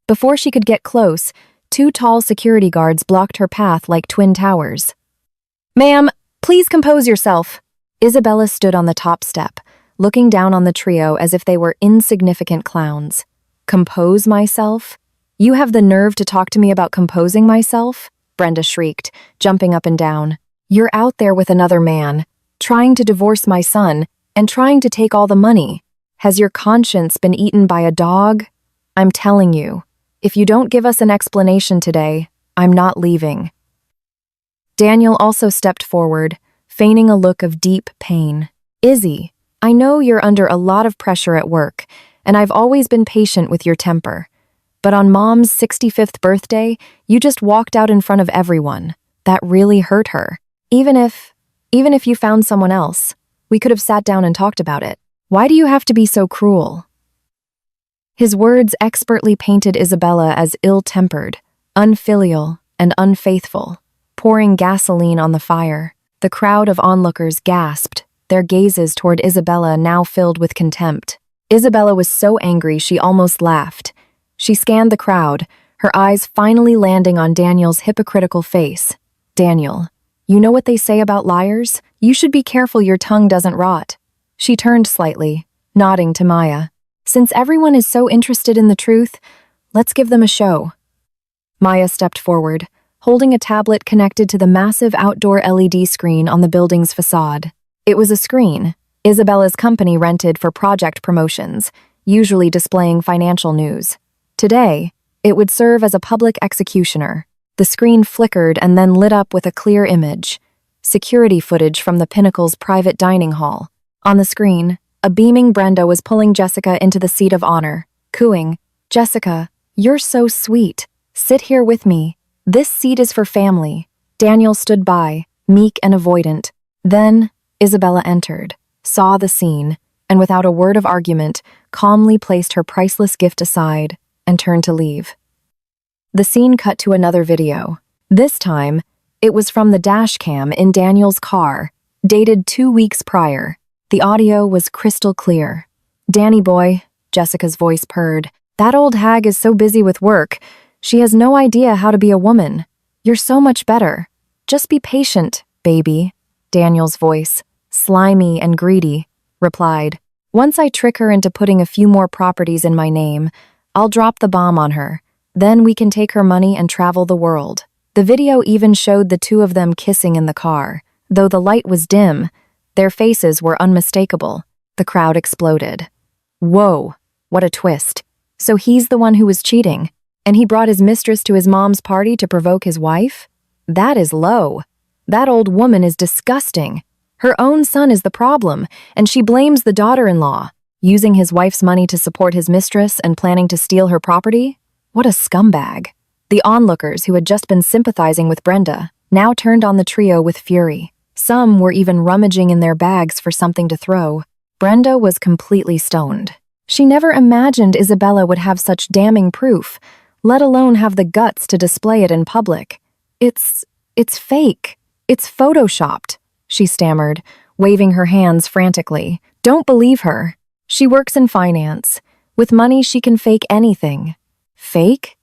Before she could get close, 2 tall security guards blocked her path like twin towers. Ma'am, please compose yourself. Isabella stood on the top step, looking down on the trio as if they were insignificant clowns. Compose myself? You have the nerve to talk to me about composing myself? Brenda shrieked, jumping up and down. You're out there with another man, trying to divorce my son, and trying to take all the money. Has your conscience been eaten by a dog? I'm telling you, if you don't give us an explanation today, I'm not leaving. Daniel also stepped forward, feigning a look of deep pain. Izzy, I know you're under a lot of pressure at work, and I've always been patient with your temper. But on Mom's 65th birthday, you just walked out in front of everyone. That really hurt her. Even if you found someone else, we could have sat down and talked about it. Why do you have to be so cruel? His words expertly painted Isabella as ill-tempered, unfilial, and unfaithful, pouring gasoline on the fire. The crowd of onlookers gasped, their gazes toward Isabella now filled with contempt. Isabella was so angry she almost laughed. She scanned the crowd, her eyes finally landing on Daniel's hypocritical face. Daniel, you know what they say about liars? You should be careful your tongue doesn't rot. She turned slightly, nodding to Maya. Since everyone is so interested in the truth, let's give them a show. Maya stepped forward, holding a tablet connected to the massive outdoor LED screen on the building's facade. It was a screen Isabella's company rented for project promotions, usually displaying financial news. Today, it would serve as a public executioner. The screen flickered and then lit up with a clear image. Security footage from the Pinnacle's private dining hall. On the screen, a beaming Brenda was pulling Jessica into the seat of honor, cooing, "Jessica, you're so sweet. Sit here with me. This seat is for family. Daniel stood by, meek and avoidant. Then, Isabella entered, saw the scene, and without a word of argument, calmly placed her priceless gift aside and turned to leave. The scene cut to another video. This time, it was from the dash cam in Daniel's car, dated 2 weeks prior. The audio was crystal clear. "Danny boy," Jessica's voice purred, "that old hag is so busy with work, she has no idea how to be a woman. You're so much better. Just be patient, baby." Daniel's voice, slimy and greedy, replied, "Once I trick her into putting a few more properties in my name, I'll drop the bomb on her. Then we can take her money and travel the world." The video even showed the two of them kissing in the car. Though the light was dim, their faces were unmistakable. The crowd exploded. Whoa, what a twist. So he's the one who was cheating, and he brought his mistress to his mom's party to provoke his wife? That is low. That old woman is disgusting. Her own son is the problem, and she blames the daughter-in-law, using his wife's money to support his mistress and planning to steal her property? What a scumbag. The onlookers who had just been sympathizing with Brenda now turned on the trio with fury. Some were even rummaging in their bags for something to throw. Brenda was completely stoned. She never imagined Isabella would have such damning proof, let alone have the guts to display it in public. It's fake. It's photoshopped," she stammered, waving her hands frantically. "Don't believe her. She works in finance. With money, she can fake anything." "Fake?"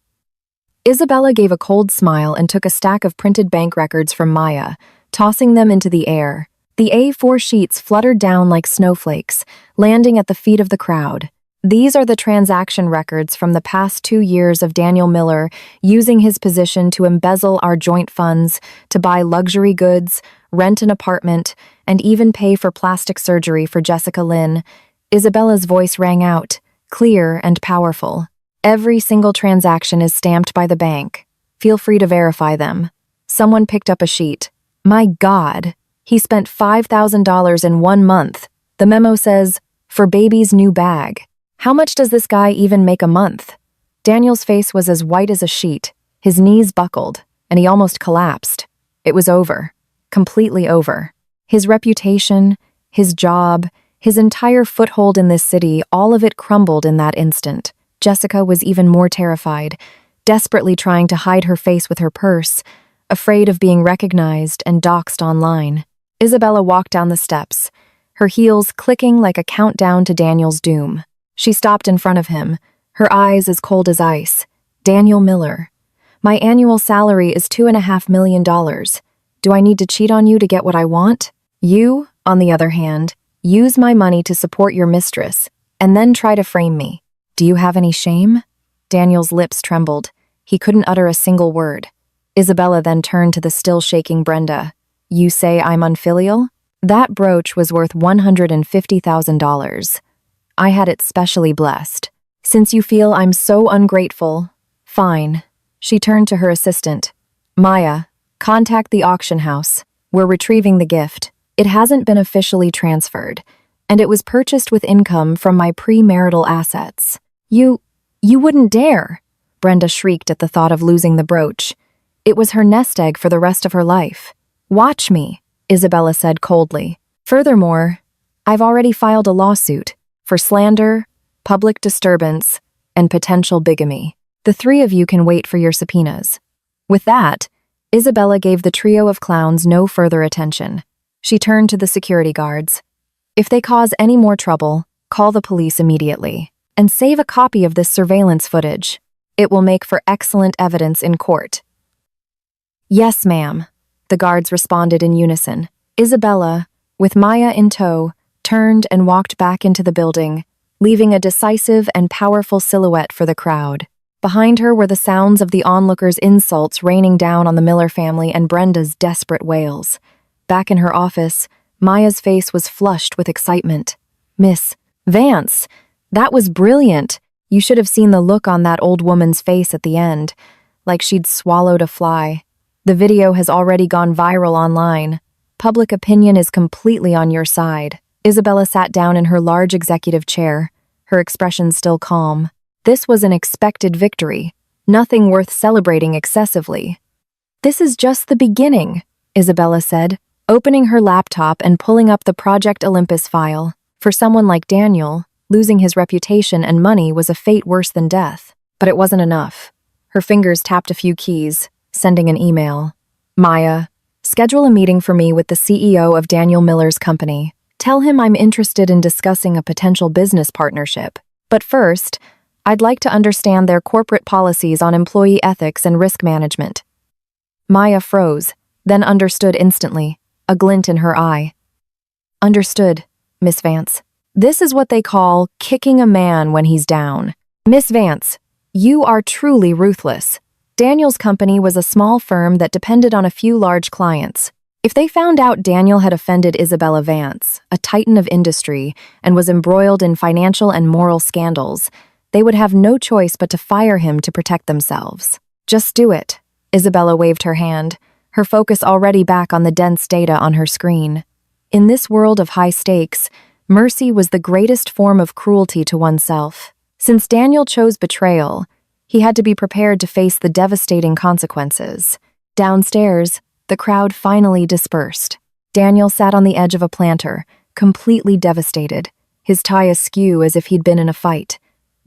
Isabella gave a cold smile and took a stack of printed bank records from Maya, tossing them into the air. The A4 sheets fluttered down like snowflakes, landing at the feet of the crowd. "These are the transaction records from the past 2 years of Daniel Miller using his position to embezzle our joint funds, to buy luxury goods, rent an apartment, and even pay for plastic surgery for Jessica Lynn." Isabella's voice rang out, clear and powerful. "Every single transaction is stamped by the bank. Feel free to verify them." Someone picked up a sheet. "My God, he spent $5,000 in 1 month. The memo says, 'For baby's new bag.' How much does this guy even make a month?" Daniel's face was as white as a sheet. His knees buckled, and he almost collapsed. It was over. Completely over. His reputation, his job, his entire foothold in this city, all of it crumbled in that instant. Jessica was even more terrified, desperately trying to hide her face with her purse, afraid of being recognized and doxxed online. Isabella walked down the steps, her heels clicking like a countdown to Daniel's doom. She stopped in front of him, her eyes as cold as ice. "Daniel Miller, my annual salary is $2.5 million. Do I need to cheat on you to get what I want? You, on the other hand, use my money to support your mistress, and then try to frame me. Do you have any shame?" Daniel's lips trembled. He couldn't utter a single word. Isabella then turned to the still-shaking Brenda. "You say I'm unfilial? That brooch was worth $150,000. I had it specially blessed. Since you feel I'm so ungrateful, fine." She turned to her assistant. "Maya, contact the auction house. We're retrieving the gift. It hasn't been officially transferred, and it was purchased with income from my premarital assets." You wouldn't dare," Brenda shrieked at the thought of losing the brooch. It was her nest egg for the rest of her life. "Watch me," Isabella said coldly. "Furthermore, I've already filed a lawsuit for slander, public disturbance, and potential bigamy. The 3 of you can wait for your subpoenas." With that, Isabella gave the trio of clowns no further attention. She turned to the security guards. "If they cause any more trouble, call the police immediately. And save a copy of this surveillance footage. It will make for excellent evidence in court." "Yes, ma'am," the guards responded in unison. Isabella, with Maya in tow, turned and walked back into the building, leaving a decisive and powerful silhouette for the crowd. Behind her were the sounds of the onlookers' insults raining down on the Miller family and Brenda's desperate wails. Back in her office, Maya's face was flushed with excitement. "Miss Vance, that was brilliant. You should have seen the look on that old woman's face at the end, like she'd swallowed a fly. The video has already gone viral online. Public opinion is completely on your side." Isabella sat down in her large executive chair, her expression still calm. This was an expected victory, Nothing worth celebrating excessively. This is just the beginning, Isabella said, opening her laptop and pulling up the Project Olympus file. For someone like Daniel, losing his reputation and money was a fate worse than death. But it wasn't enough. Her fingers tapped a few keys, sending an email. Maya, schedule a meeting for me with the CEO of Daniel Miller's company. Tell him I'm interested in discussing a potential business partnership. But first, I'd like to understand their corporate policies on employee ethics and risk management. Maya froze, then understood instantly, a glint in her eye. Understood, Miss Vance. This is what they call kicking a man when he's down. Miss Vance, you are truly ruthless. Daniel's company was a small firm that depended on a few large clients. If they found out Daniel had offended Isabella Vance, a titan of industry, and was embroiled in financial and moral scandals, they would have no choice but to fire him to protect themselves. Just do it. Isabella waved her hand, her focus already back on the dense data on her screen. In this world of high stakes, mercy was the greatest form of cruelty to oneself. Since Daniel chose betrayal, he had to be prepared to face the devastating consequences. Downstairs, the crowd finally dispersed. Daniel sat on the edge of a planter, completely devastated, his tie askew as if he'd been in a fight.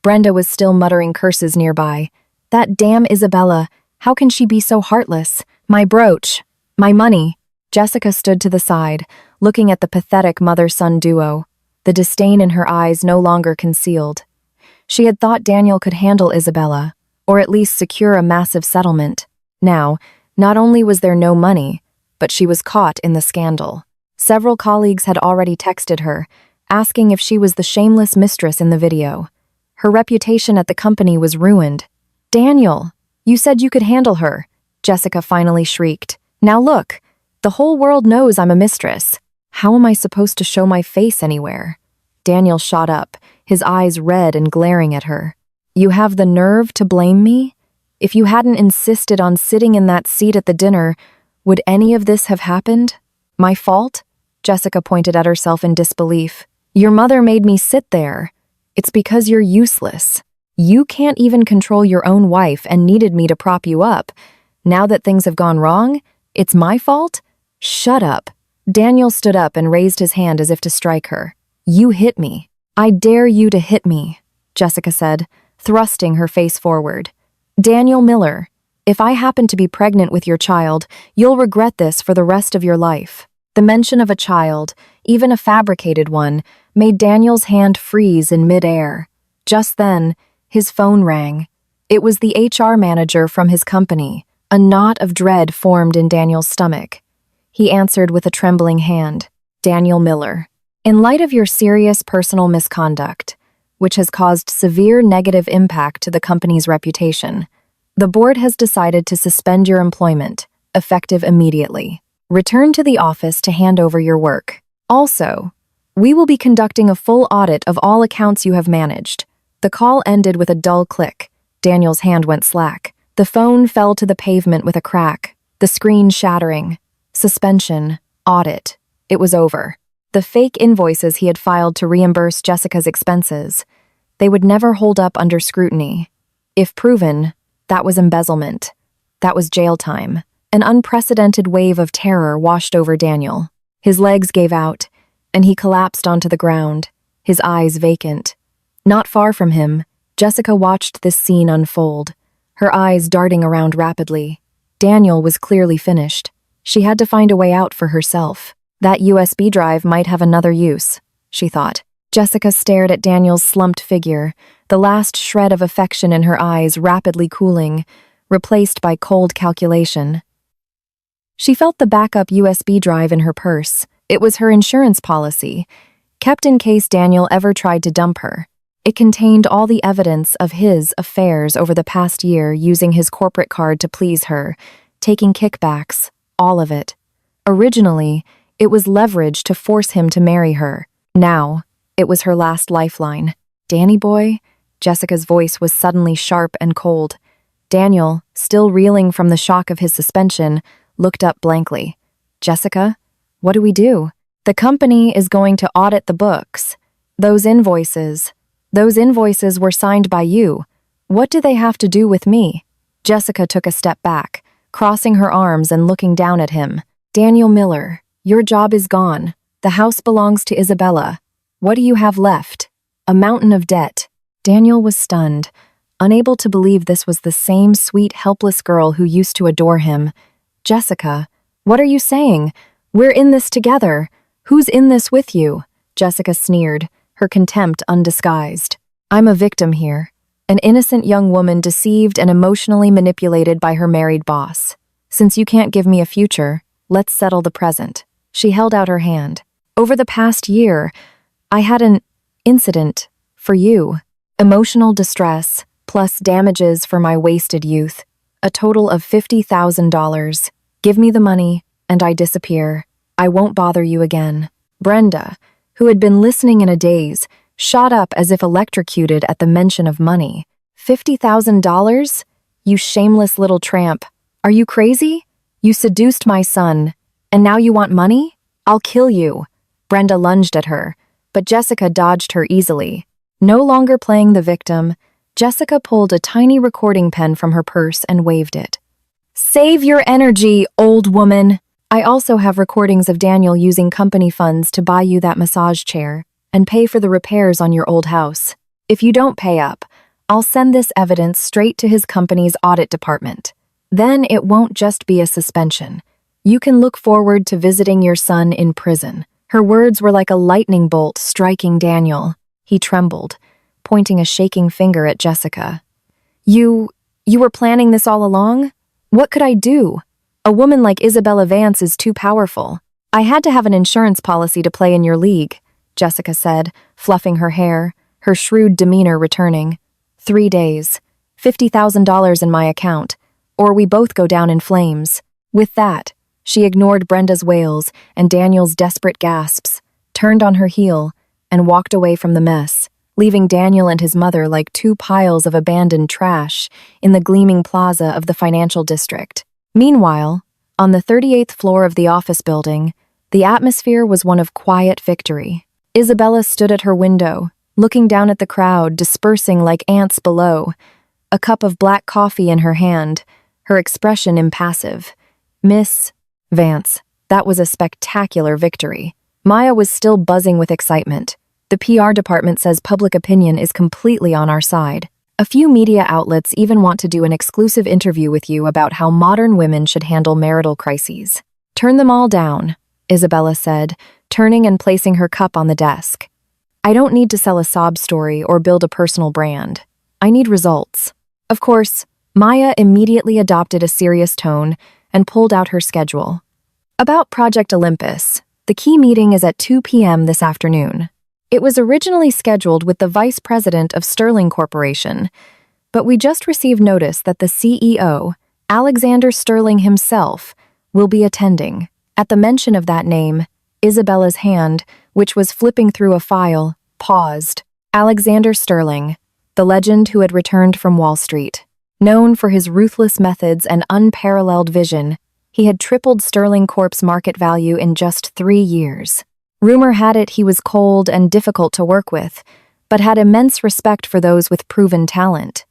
Brenda was still muttering curses nearby. That damn Isabella, how can she be so heartless? My brooch, my money. Jessica stood to the side, looking at the pathetic mother-son duo, the disdain in her eyes no longer concealed. She had thought Daniel could handle Isabella, or at least secure a massive settlement. Now, not only was there no money, but she was caught in the scandal. Several colleagues had already texted her, asking if she was the shameless mistress in the video. Her reputation at the company was ruined. Daniel, you said you could handle her, Jessica finally shrieked. Now look, the whole world knows I'm a mistress. How am I supposed to show my face anywhere? Daniel shot up, his eyes red and glaring at her. You have the nerve to blame me? If you hadn't insisted on sitting in that seat at the dinner, would any of this have happened? My fault? Jessica pointed at herself in disbelief. Your mother made me sit there. It's because you're useless. You can't even control your own wife and needed me to prop you up. Now that things have gone wrong, it's my fault? Shut up. Daniel stood up and raised his hand as if to strike her. You hit me. I dare you to hit me, Jessica said, thrusting her face forward. Daniel Miller, if I happen to be pregnant with your child, you'll regret this for the rest of your life. The mention of a child, even a fabricated one, made Daniel's hand freeze in midair. Just then, his phone rang. It was the HR manager from his company. A knot of dread formed in Daniel's stomach. He answered with a trembling hand. Daniel Miller. In light of your serious personal misconduct, which has caused severe negative impact to the company's reputation, the board has decided to suspend your employment, effective immediately. Return to the office to hand over your work. Also, we will be conducting a full audit of all accounts you have managed. The call ended with a dull click. Daniel's hand went slack. The phone fell to the pavement with a crack, the screen shattering. Suspension, audit. It was over. The fake invoices he had filed to reimburse Jessica's expenses, they would never hold up under scrutiny. If proven, that was embezzlement. That was jail time. An unprecedented wave of terror washed over Daniel. His legs gave out, and he collapsed onto the ground, his eyes vacant. Not far from him, Jessica watched this scene unfold, her eyes darting around rapidly. Daniel was clearly finished. She had to find a way out for herself. That USB drive might have another use, she thought. Jessica stared at Daniel's slumped figure, the last shred of affection in her eyes rapidly cooling, replaced by cold calculation. She felt the backup USB drive in her purse. It was her insurance policy, kept in case Daniel ever tried to dump her. It contained all the evidence of his affairs over the past year using his corporate card to please her, taking kickbacks, all of it. Originally, it was leverage to force him to marry her. Now, it was her last lifeline. Danny boy? Jessica's voice was suddenly sharp and cold. Daniel, still reeling from the shock of his suspension, looked up blankly. Jessica, what do we do? The company is going to audit the books. Those invoices were signed by you. What do they have to do with me? Jessica took a step back, crossing her arms and looking down at him. Daniel Miller, your job is gone. The house belongs to Isabella. What do you have left? A mountain of debt. Daniel was stunned, unable to believe this was the same sweet, helpless girl who used to adore him. Jessica, what are you saying? We're in this together. Who's in this with you? Jessica sneered, her contempt undisguised. I'm a victim here. An innocent young woman deceived and emotionally manipulated by her married boss. Since you can't give me a future, let's settle the present. She held out her hand. Over the past year, I had an incident for you. Emotional distress, plus damages for my wasted youth. A total of $50,000. Give me the money, and I disappear. I won't bother you again. Brenda, who had been listening in a daze, shot up as if electrocuted at the mention of money. $50,000? You shameless little tramp. Are you crazy? You seduced my son, and now you want money? I'll kill you. Brenda lunged at her, but Jessica dodged her easily. No longer playing the victim, Jessica pulled a tiny recording pen from her purse and waved it. Save your energy, old woman. I also have recordings of Daniel using company funds to buy you that massage chair and pay for the repairs on your old house. If you don't pay up, I'll send this evidence straight to his company's audit department. Then it won't just be a suspension. You can look forward to visiting your son in prison. Her words were like a lightning bolt striking Daniel. He trembled, pointing a shaking finger at Jessica. You were planning this all along? What could I do? A woman like Isabella Vance is too powerful. I had to have an insurance policy to play in your league, Jessica said, fluffing her hair, her shrewd demeanor returning. 3 days, $50,000 in my account, or we both go down in flames. With that, she ignored Brenda's wails and Daniel's desperate gasps, turned on her heel, and walked away from the mess, leaving Daniel and his mother like 2 piles of abandoned trash in the gleaming plaza of the financial district. Meanwhile, on the 38th floor of the office building, the atmosphere was one of quiet victory. Isabella stood at her window, looking down at the crowd dispersing like ants below, a cup of black coffee in her hand, her expression impassive. Miss Vance, that was a spectacular victory. Maya was still buzzing with excitement. The PR department says public opinion is completely on our side. A few media outlets even want to do an exclusive interview with you about how modern women should handle marital crises. Turn them all down, Isabella said, turning and placing her cup on the desk. I don't need to sell a sob story or build a personal brand. I need results. Of course, Maya immediately adopted a serious tone and pulled out her schedule. About Project Olympus, the key meeting is at 2 p.m. this afternoon. It was originally scheduled with the vice president of Sterling Corporation, but we just received notice that the CEO, Alexander Sterling himself, will be attending. At the mention of that name, Isabella's hand, which was flipping through a file, paused. Alexander Sterling, the legend who had returned from Wall Street. Known for his ruthless methods and unparalleled vision, he had tripled Sterling Corp's market value in just 3 years. Rumor had it he was cold and difficult to work with, but had immense respect for those with proven talent.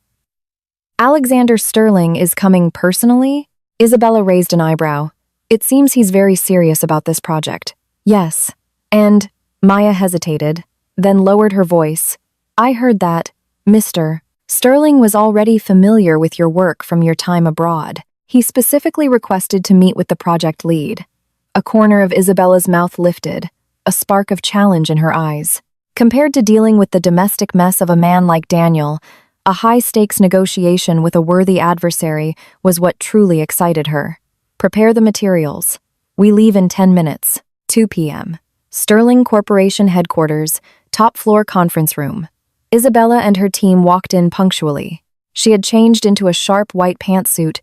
Alexander Sterling is coming personally? Isabella raised an eyebrow. It seems he's very serious about this project. Yes. And Maya hesitated, then lowered her voice. I heard that, Mr. Sterling was already familiar with your work from your time abroad. He specifically requested to meet with the project lead. A corner of Isabella's mouth lifted, a spark of challenge in her eyes. Compared to dealing with the domestic mess of a man like Daniel, a high-stakes negotiation with a worthy adversary was what truly excited her. Prepare the materials. We leave in 10 minutes. 2 p.m. Sterling Corporation headquarters, top-floor conference room. Isabella and her team walked in punctually. She had changed into a sharp white pantsuit,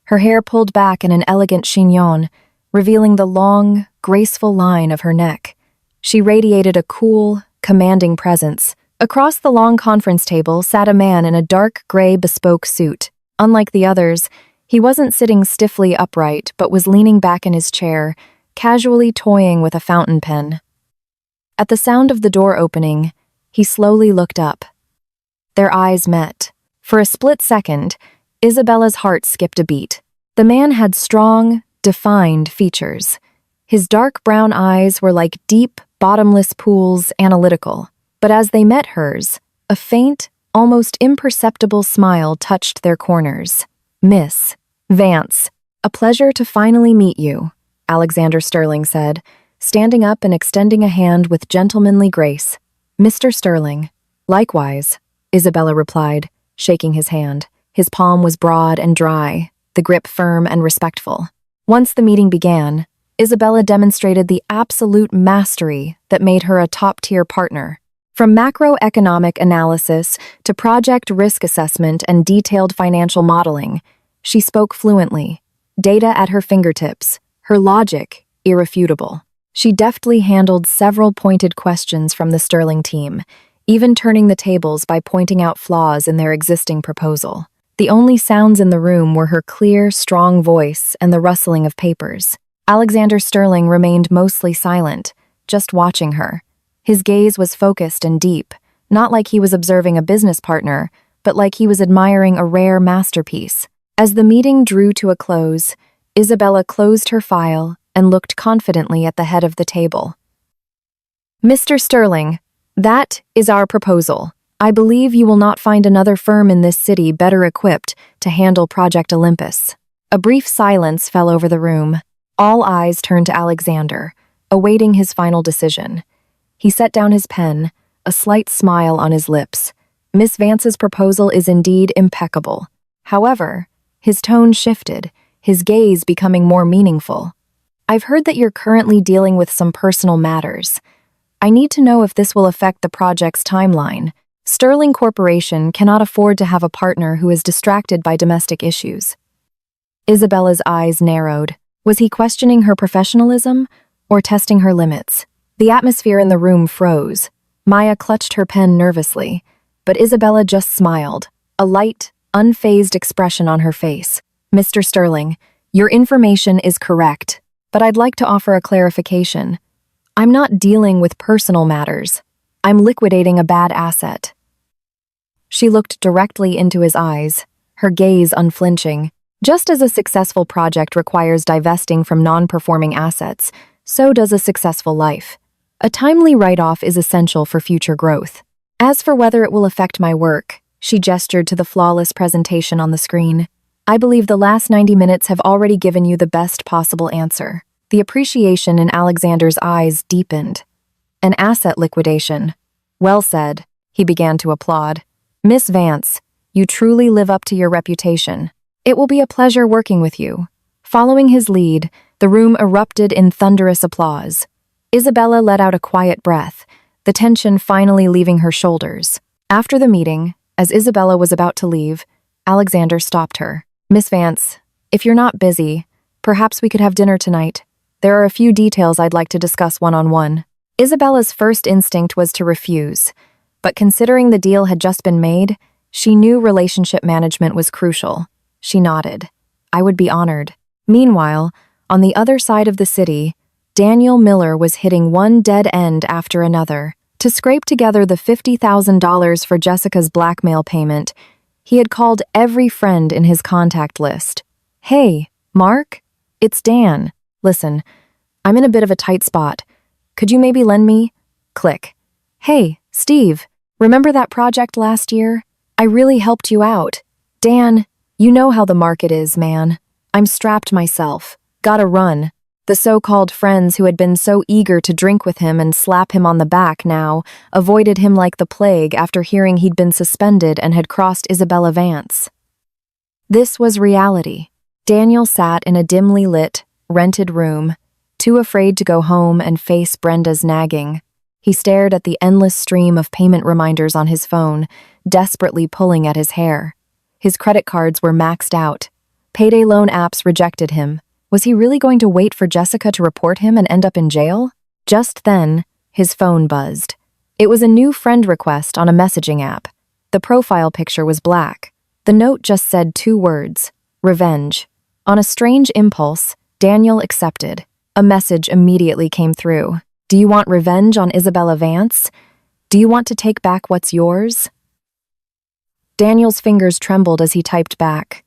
her hair pulled back in an elegant chignon, revealing the long, graceful line of her neck. She radiated a cool, commanding presence. Across the long conference table sat a man in a dark gray bespoke suit. Unlike the others, he wasn't sitting stiffly upright but was leaning back in his chair, casually toying with a fountain pen. At the sound of the door opening, he slowly looked up. Their eyes met. For a split second, Isabella's heart skipped a beat. The man had strong, defined features. His dark brown eyes were like deep, bottomless pools, analytical. But as they met hers, a faint, almost imperceptible smile touched their corners. "Miss Vance, a pleasure to finally meet you," Alexander Sterling said, standing up and extending a hand with gentlemanly grace. "Mr. Sterling." "Likewise," Isabella replied, shaking his hand. His palm was broad and dry, the grip firm and respectful. Once the meeting began, Isabella demonstrated the absolute mastery that made her a top-tier partner. From macroeconomic analysis to project risk assessment and detailed financial modeling, she spoke fluently, data at her fingertips, her logic irrefutable. She deftly handled several pointed questions from the Sterling team, even turning the tables by pointing out flaws in their existing proposal. The only sounds in the room were her clear, strong voice and the rustling of papers. Alexander Sterling remained mostly silent, just watching her. His gaze was focused and deep, not like he was observing a business partner, but like he was admiring a rare masterpiece. As the meeting drew to a close, Isabella closed her file and looked confidently at the head of the table. "Mr. Sterling, that is our proposal. I believe you will not find another firm in this city better equipped to handle Project Olympus." A brief silence fell over the room. All eyes turned to Alexander, awaiting his final decision. He set down his pen, a slight smile on his lips. Miss Vance's proposal is indeed impeccable. However, his tone shifted, his gaze becoming more meaningful. "I've heard that you're currently dealing with some personal matters. I need to know if this will affect the project's timeline. Sterling Corporation cannot afford to have a partner who is distracted by domestic issues." Isabella's eyes narrowed. Was he questioning her professionalism or testing her limits? The atmosphere in the room froze. Maya clutched her pen nervously, but Isabella just smiled, a light, unfazed expression on her face. "Mr. Sterling, your information is correct, but I'd like to offer a clarification. I'm not dealing with personal matters. I'm liquidating a bad asset." She looked directly into his eyes, her gaze unflinching. Just as a successful project requires divesting from non-performing assets, so does a successful life. A timely write-off is essential for future growth. As for whether it will affect my work, she gestured to the flawless presentation on the screen. "I believe the last 90 minutes have already given you the best possible answer." The appreciation in Alexander's eyes deepened. "An asset liquidation. Well said." He began to applaud. "Miss Vance, you truly live up to your reputation. It will be a pleasure working with you." Following his lead, the room erupted in thunderous applause. Isabella let out a quiet breath, the tension finally leaving her shoulders. After the meeting, as Isabella was about to leave, Alexander stopped her. "Miss Vance, if you're not busy, perhaps we could have dinner tonight. There are a few details I'd like to discuss one-on-one." Isabella's first instinct was to refuse, but considering the deal had just been made, she knew relationship management was crucial. She nodded. "I would be honored." Meanwhile, on the other side of the city, Daniel Miller was hitting one dead end after another. To scrape together the $50,000 for Jessica's blackmail payment, he had called every friend in his contact list. "Hey, Mark? It's Dan. Listen, I'm in a bit of a tight spot. Could you maybe lend me?" Click. "Hey, Steve, remember that project last year? I really helped you out." "Dan, you know how the market is, man. I'm strapped myself. Gotta run." The so-called friends who had been so eager to drink with him and slap him on the back now avoided him like the plague after hearing he'd been suspended and had crossed Isabella Vance. This was reality. Daniel sat in a dimly lit, rented room, too afraid to go home and face Brenda's nagging. He stared at the endless stream of payment reminders on his phone, desperately pulling at his hair. His credit cards were maxed out. Payday loan apps rejected him. Was he really going to wait for Jessica to report him and end up in jail? Just then, his phone buzzed. It was a new friend request on a messaging app. The profile picture was black. The note just said 2 words, "Revenge." On a strange impulse, Daniel accepted. A message immediately came through. "Do you want revenge on Isabella Vance? Do you want to take back what's yours?" Daniel's fingers trembled as he typed back,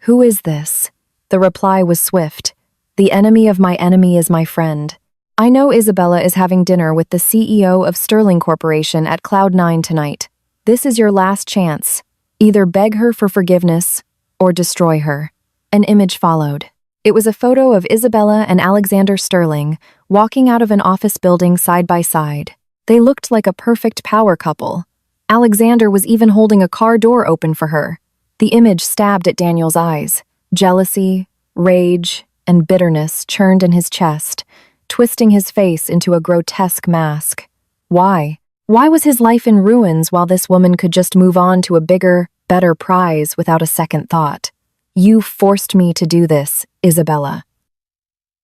Who is this? The reply was swift. The enemy of my enemy is my friend. I know Isabella is having dinner with the CEO of Sterling Corporation at Cloud9 tonight. This is your last chance. Either beg her for forgiveness or destroy her. An image followed. It was a photo of Isabella and Alexander Sterling walking out of an office building side by side. They looked like a perfect power couple. Alexander was even holding a car door open for her. The image stabbed at Daniel's eyes. Jealousy, rage, and bitterness churned in his chest, twisting his face into a grotesque mask. Why? Why was his life in ruins while this woman could just move on to a bigger, better prize without a second thought? You forced me to do this, Isabella.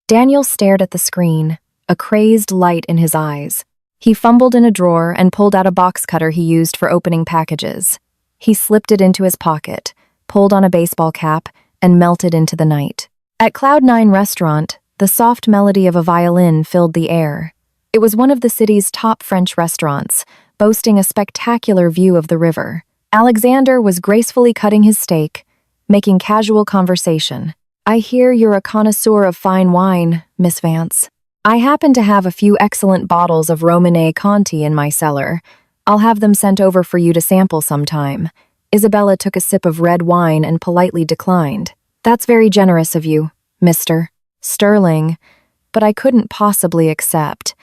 Daniel stared at the screen, a crazed light in his eyes. He fumbled in a drawer and pulled out a box cutter he used for opening packages. He slipped it into his pocket, pulled on a baseball cap, and melted into the night. At Cloud9 Restaurant, the soft melody of a violin filled the air. It was one of the city's top French restaurants, boasting a spectacular view of the river. Alexander was gracefully cutting his steak, making casual conversation. I hear you're a connoisseur of fine wine, Miss Vance. I happen to have a few excellent bottles of Romanée Conti in my cellar. I'll have them sent over for you to sample sometime. Isabella took a sip of red wine and politely declined. That's very generous of you, Mr. Sterling, but I couldn't possibly accept.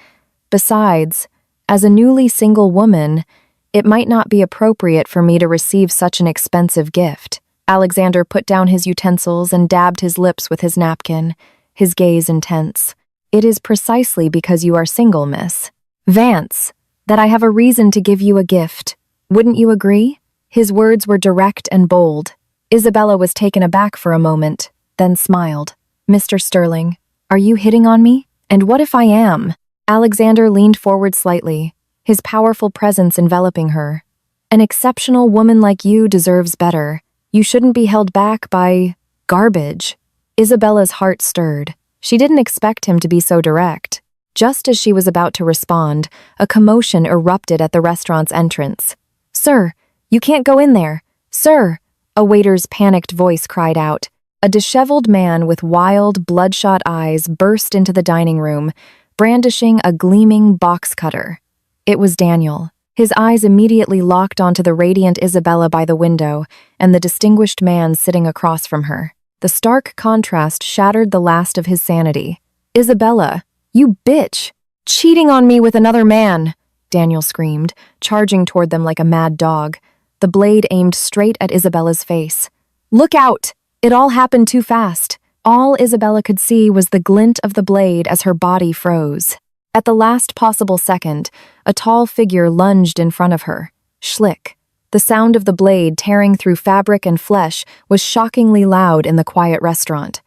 Besides, as a newly single woman, it might not be appropriate for me to receive such an expensive gift. Alexander put down his utensils and dabbed his lips with his napkin, his gaze intense. It is precisely because you are single, Miss Vance, that I have a reason to give you a gift. Wouldn't you agree? His words were direct and bold. Isabella was taken aback for a moment, then smiled. Mr. Sterling, are you hitting on me? And what if I am? Alexander leaned forward slightly, his powerful presence enveloping her. An exceptional woman like you deserves better. You shouldn't be held back by garbage. Isabella's heart stirred. She didn't expect him to be so direct. Just as she was about to respond, a commotion erupted at the restaurant's entrance. Sir, you can't go in there. Sir, a waiter's panicked voice cried out. A disheveled man with wild, bloodshot eyes burst into the dining room, brandishing a gleaming box cutter. It was Daniel. His eyes immediately locked onto the radiant Isabella by the window and the distinguished man sitting across from her. The stark contrast shattered the last of his sanity. Isabella, you bitch! Cheating on me with another man! Daniel screamed, charging toward them like a mad dog. The blade aimed straight at Isabella's face. Look out! It all happened too fast. All Isabella could see was the glint of the blade as her body froze. At the last possible second, a tall figure lunged in front of her. Schlick. The sound of the blade tearing through fabric and flesh was shockingly loud in the quiet restaurant.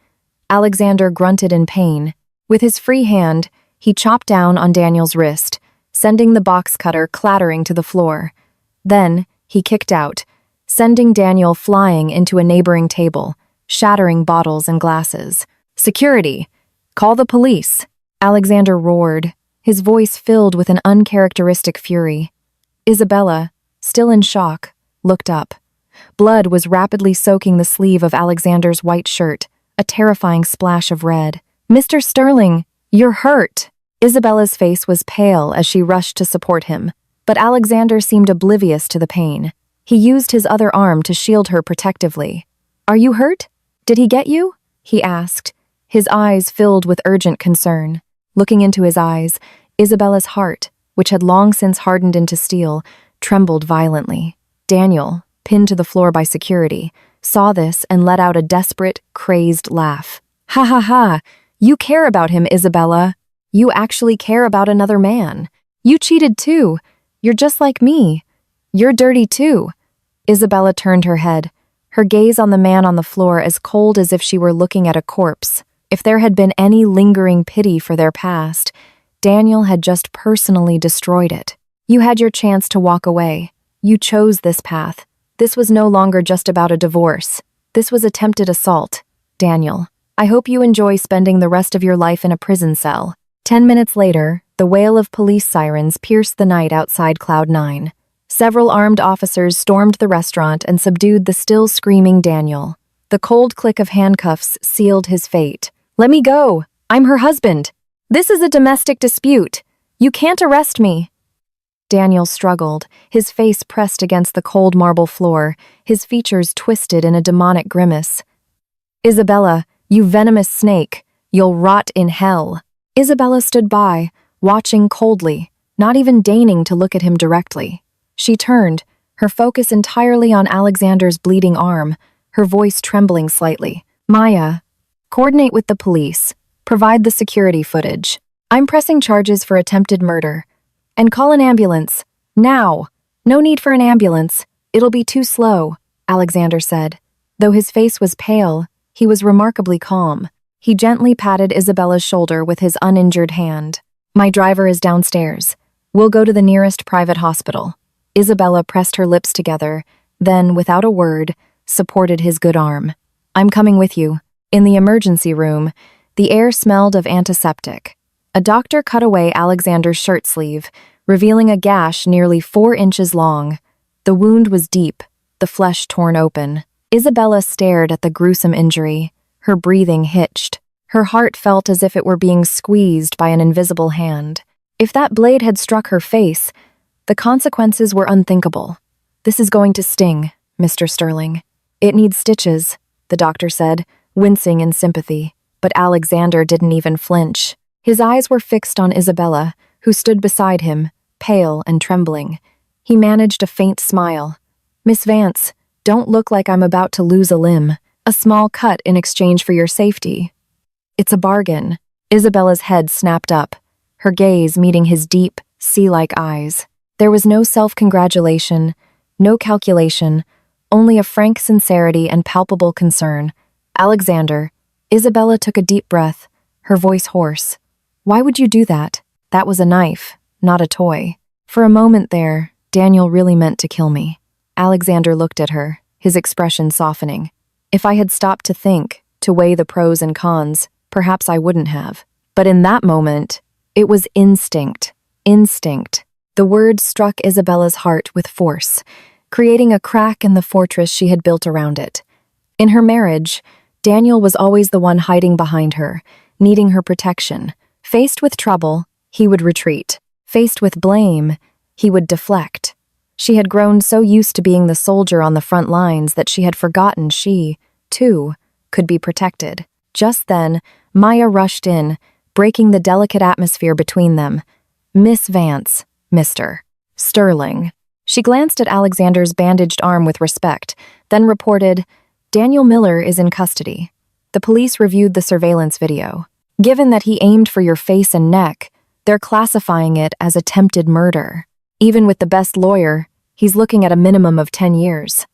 Alexander grunted in pain. With his free hand, he chopped down on Daniel's wrist, sending the box cutter clattering to the floor. Then, he kicked out, sending Daniel flying into a neighboring table, shattering bottles and glasses. Security! Call the police! Alexander roared, his voice filled with an uncharacteristic fury. Isabella, still in shock, looked up. Blood was rapidly soaking the sleeve of Alexander's white shirt, a terrifying splash of red. Mr. Sterling, you're hurt! Isabella's face was pale as she rushed to support him, but Alexander seemed oblivious to the pain. He used his other arm to shield her protectively. Are you hurt? Did he get you? He asked, his eyes filled with urgent concern. Looking into his eyes, Isabella's heart, which had long since hardened into steel, trembled violently. Daniel, pinned to the floor by security, saw this and let out a desperate, crazed laugh. Ha ha ha! You care about him, Isabella. You actually care about another man. You cheated too. You're just like me. You're dirty too. Isabella turned her head, her gaze on the man on the floor as cold as if she were looking at a corpse. If there had been any lingering pity for their past, Daniel had just personally destroyed it. You had your chance to walk away. You chose this path. This was no longer just about a divorce. This was attempted assault. Daniel, I hope you enjoy spending the rest of your life in a prison cell. 10 minutes later, the wail of police sirens pierced the night outside Cloud9. Several armed officers stormed the restaurant and subdued the still screaming Daniel. The cold click of handcuffs sealed his fate. "Let me go! I'm her husband! This is a domestic dispute! You can't arrest me!" Daniel struggled, his face pressed against the cold marble floor, his features twisted in a demonic grimace. "Isabella, you venomous snake! You'll rot in hell!" Isabella stood by, watching coldly, not even deigning to look at him directly. She turned, her focus entirely on Alexander's bleeding arm, her voice trembling slightly. "Maya, coordinate with the police. Provide the security footage. I'm pressing charges for attempted murder. And call an ambulance. Now! No need for an ambulance. It'll be too slow," Alexander said. Though his face was pale, he was remarkably calm. He gently patted Isabella's shoulder with his uninjured hand. "My driver is downstairs. We'll go to the nearest private hospital." Isabella pressed her lips together, then, without a word, supported his good arm. "I'm coming with you." In the emergency room, the air smelled of antiseptic. A doctor cut away Alexander's shirt sleeve, revealing a gash nearly 4 inches long. The wound was deep, the flesh torn open. Isabella stared at the gruesome injury, her breathing hitched. Her heart felt as if it were being squeezed by an invisible hand. If that blade had struck her face, the consequences were unthinkable. "This is going to sting, Mr. Sterling." "It needs stitches," the doctor said, wincing in sympathy. But Alexander didn't even flinch. His eyes were fixed on Isabella, who stood beside him, pale and trembling. He managed a faint smile. "Miss Vance, don't look like I'm about to lose a limb. A small cut in exchange for your safety." "It's a bargain." Isabella's head snapped up, her gaze meeting his deep, sea-like eyes. There was no self-congratulation, no calculation, only a frank sincerity and palpable concern. "Alexander," Isabella took a deep breath, her voice hoarse. "Why would you do that? That was a knife, not a toy." For a moment there, Daniel really meant to kill me. Alexander looked at her, his expression softening. "If I had stopped to think, to weigh the pros and cons, perhaps I wouldn't have. But in that moment, it was instinct. Instinct." The word struck Isabella's heart with force, creating a crack in the fortress she had built around it. In her marriage, Daniel was always the one hiding behind her, needing her protection. Faced with trouble, he would retreat. Faced with blame, he would deflect. She had grown so used to being the soldier on the front lines that she had forgotten she, too, could be protected. Just then, Maya rushed in, breaking the delicate atmosphere between them. "Miss Vance, Mr. Sterling." She glanced at Alexander's bandaged arm with respect, then reported, "Daniel Miller is in custody." The police reviewed the surveillance video. "Given that he aimed for your face and neck, they're classifying it as attempted murder. Even with the best lawyer, he's looking at a minimum of 10 years.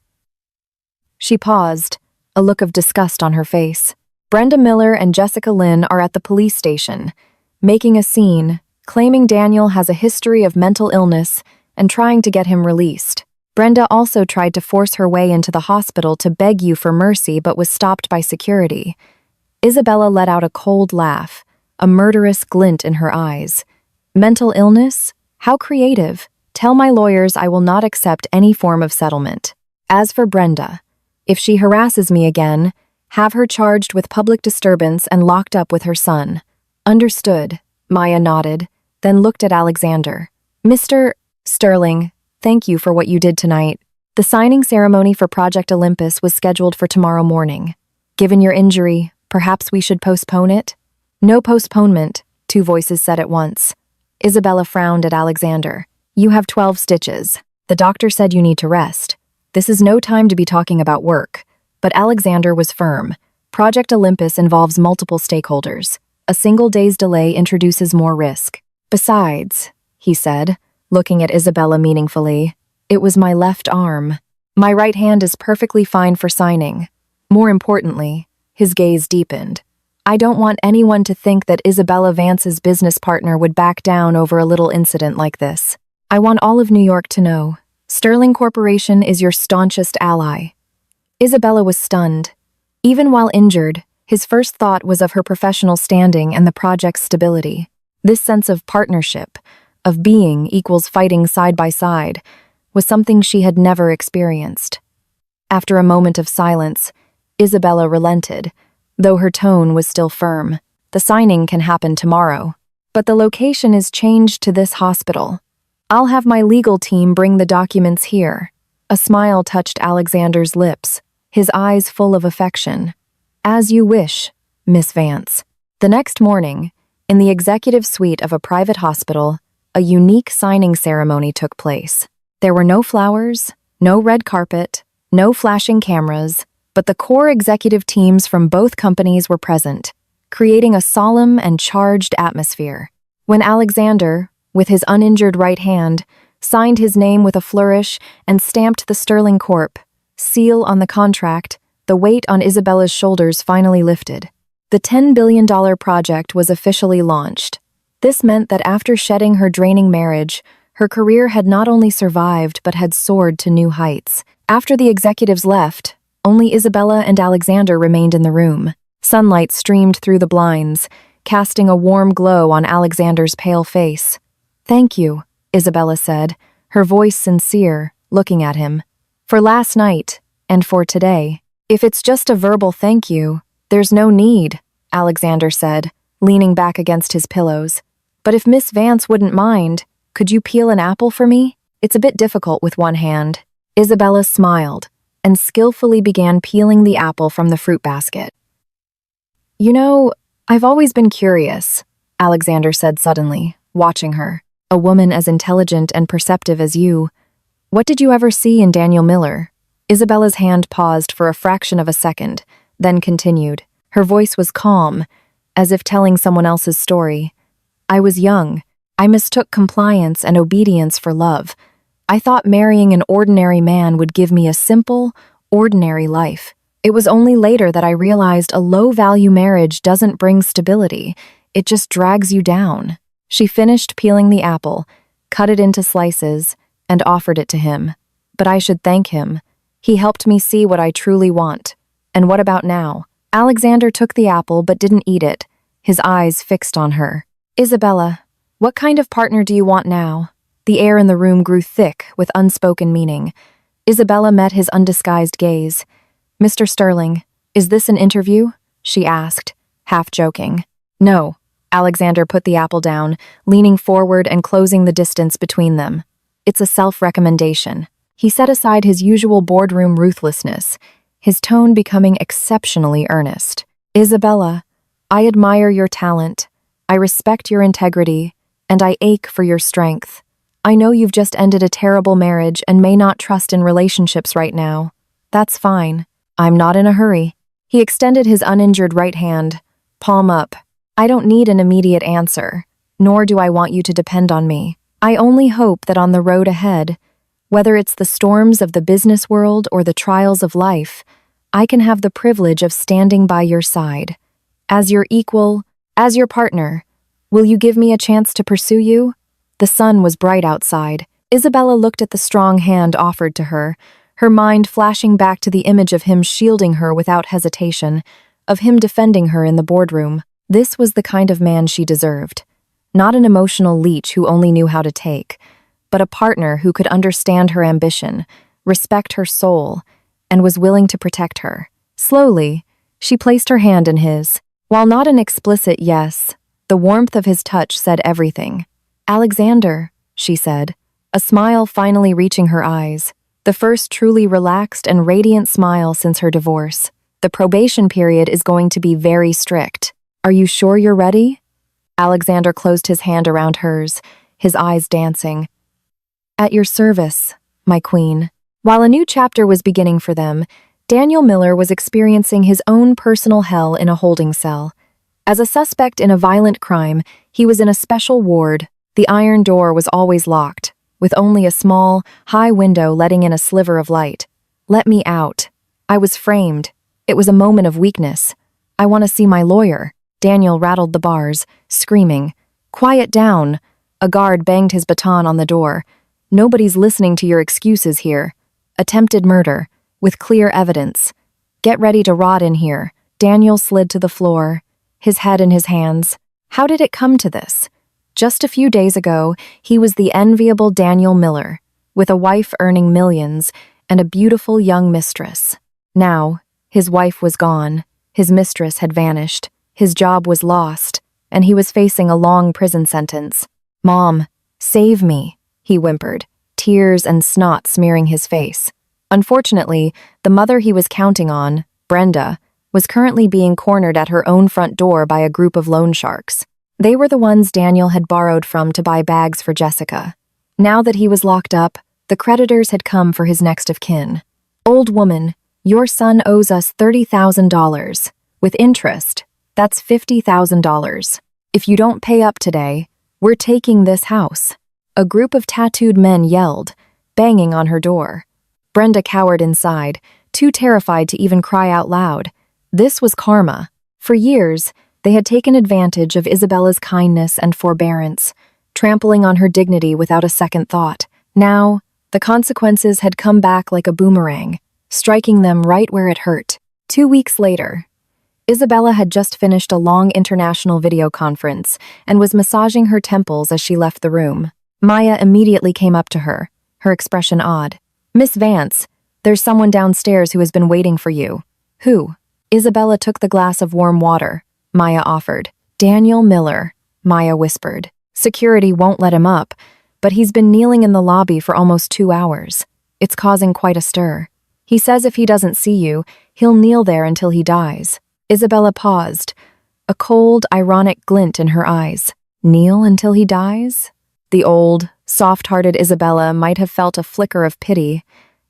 She paused, a look of disgust on her face. Brenda Miller and Jessica Lynn are at the police station, making a scene, claiming Daniel has a history of mental illness and trying to get him released. Brenda also tried to force her way into the hospital to beg you for mercy but was stopped by security. Isabella let out a cold laugh, a murderous glint in her eyes. "Mental illness? How creative. Tell my lawyers I will not accept any form of settlement. As for Brenda, if she harasses me again, have her charged with public disturbance and locked up with her son." "Understood," Maya nodded, then looked at Alexander. "Mr. Sterling, thank you for what you did tonight. The signing ceremony for Project Olympus was scheduled for tomorrow morning. Given your injury, perhaps we should postpone it?" "No postponement," 2 voices said at once. Isabella frowned at Alexander. "You have 12 stitches. The doctor said you need to rest. This is no time to be talking about work." But Alexander was firm. Project Olympus involves multiple stakeholders. A single day's delay introduces more risk. "Besides," he said, looking at Isabella meaningfully, "it was my left arm. My right hand is perfectly fine for signing. More importantly," his gaze deepened, "I don't want anyone to think that Isabella Vance's business partner would back down over a little incident like this. I want all of New York to know. Sterling Corporation is your staunchest ally." Isabella was stunned. Even while injured, his first thought was of her professional standing and the project's stability. This sense of partnership, of being equals fighting side by side, was something she had never experienced. After a moment of silence, Isabella relented, though her tone was still firm. The signing can happen tomorrow, but the location is changed to this hospital. I'll have my legal team bring the documents here. A smile touched Alexander's lips, his eyes full of affection. As you wish, Miss Vance. The next morning, in the executive suite of a private hospital, a unique signing ceremony took place. There were no flowers, no red carpet, no flashing cameras, but the core executive teams from both companies were present, creating a solemn and charged atmosphere. When Alexander, with his uninjured right hand, signed his name with a flourish and stamped the Sterling Corp. seal on the contract, the weight on Isabella's shoulders finally lifted. The $10 billion project was officially launched. This meant that after shedding her draining marriage, her career had not only survived but had soared to new heights. After the executives left, only Isabella and Alexander remained in the room. Sunlight streamed through the blinds, casting a warm glow on Alexander's pale face. "Thank you," Isabella said, her voice sincere, looking at him. "For last night, and for today. If it's just a verbal thank you, there's no need," Alexander said, leaning back against his pillows. "But if Miss Vance wouldn't mind, could you peel an apple for me? It's a bit difficult with one hand." Isabella smiled and skillfully began peeling the apple from the fruit basket. "You know, I've always been curious," Alexander said suddenly, watching her. "A woman as intelligent and perceptive as you. What did you ever see in Daniel Miller?" Isabella's hand paused for a fraction of a second, then continued. Her voice was calm, as if telling someone else's story. "I was young. I mistook compliance and obedience for love. I thought marrying an ordinary man would give me a simple, ordinary life. It was only later that I realized a low-value marriage doesn't bring stability. It just drags you down." She finished peeling the apple, cut it into slices, and offered it to him. "But I should thank him. He helped me see what I truly want. And what about now?" Alexander took the apple but didn't eat it, his eyes fixed on her. "Isabella, what kind of partner do you want now?" The air in the room grew thick with unspoken meaning. Isabella met his undisguised gaze. "Mr. Sterling, is this an interview?" she asked, half joking. "No." Alexander put the apple down, leaning forward and closing the distance between them. "It's a self-recommendation." He set aside his usual boardroom ruthlessness, his tone becoming exceptionally earnest. "Isabella, I admire your talent, I respect your integrity, and I ache for your strength. I know you've just ended a terrible marriage and may not trust in relationships right now. That's fine. I'm not in a hurry." He extended his uninjured right hand, palm up. "I don't need an immediate answer, nor do I want you to depend on me. I only hope that on the road ahead, whether it's the storms of the business world or the trials of life, I can have the privilege of standing by your side. As your equal, as your partner, will you give me a chance to pursue you?" The sun was bright outside. Isabella looked at the strong hand offered to her, her mind flashing back to the image of him shielding her without hesitation, of him defending her in the boardroom. This was the kind of man she deserved. Not an emotional leech who only knew how to take, but a partner who could understand her ambition, respect her soul, and was willing to protect her. Slowly, she placed her hand in his. While not an explicit yes, the warmth of his touch said everything. "Alexander," she said, a smile finally reaching her eyes, the first truly relaxed and radiant smile since her divorce. "The probation period is going to be very strict. Are you sure you're ready?" Alexander closed his hand around hers, his eyes dancing. "At your service, my queen." While a new chapter was beginning for them, Daniel Miller was experiencing his own personal hell in a holding cell. As a suspect in a violent crime, he was in a special ward. The iron door was always locked, with only a small, high window letting in a sliver of light. "Let me out. I was framed. It was a moment of weakness. I want to see my lawyer." Daniel rattled the bars, screaming, "Quiet down." A guard banged his baton on the door. "Nobody's listening to your excuses here. Attempted murder, with clear evidence. Get ready to rot in here." Daniel slid to the floor, his head in his hands. How did it come to this? Just a few days ago, he was the enviable Daniel Miller, with a wife earning millions and a beautiful young mistress. Now, His wife was gone, his mistress had vanished, his job was lost, and he was facing a long prison sentence. "Mom, save me," he whimpered, tears and snot smearing his face. Unfortunately, the mother he was counting on, Brenda, was currently being cornered at her own front door by a group of loan sharks. They were the ones Daniel had borrowed from to buy bags for Jessica. Now that he was locked up, the creditors had come for his next of kin. "Old woman, your son owes us $30,000. With interest, that's $50,000. If you don't pay up today, we're taking this house." A group of tattooed men yelled, banging on her door. Brenda cowered inside, too terrified to even cry out loud. This was karma. For years, they had taken advantage of Isabella's kindness and forbearance, trampling on her dignity without a second thought. Now, the consequences had come back like a boomerang, striking them right where it hurt. 2 weeks later, Isabella had just finished a long international video conference and was massaging her temples as she left the room. Maya immediately came up to her, her expression odd. "Miss Vance, there's someone downstairs who has been waiting for you." "Who?" Isabella took the glass of warm water Maya offered. "Daniel Miller," Maya whispered. "Security won't let him up, but he's been kneeling in the lobby for almost 2 hours. It's causing quite a stir. He says if he doesn't see you, he'll kneel there until he dies." Isabella paused, a cold, ironic glint in her eyes. Kneel until he dies? The old, soft-hearted Isabella might have felt a flicker of pity,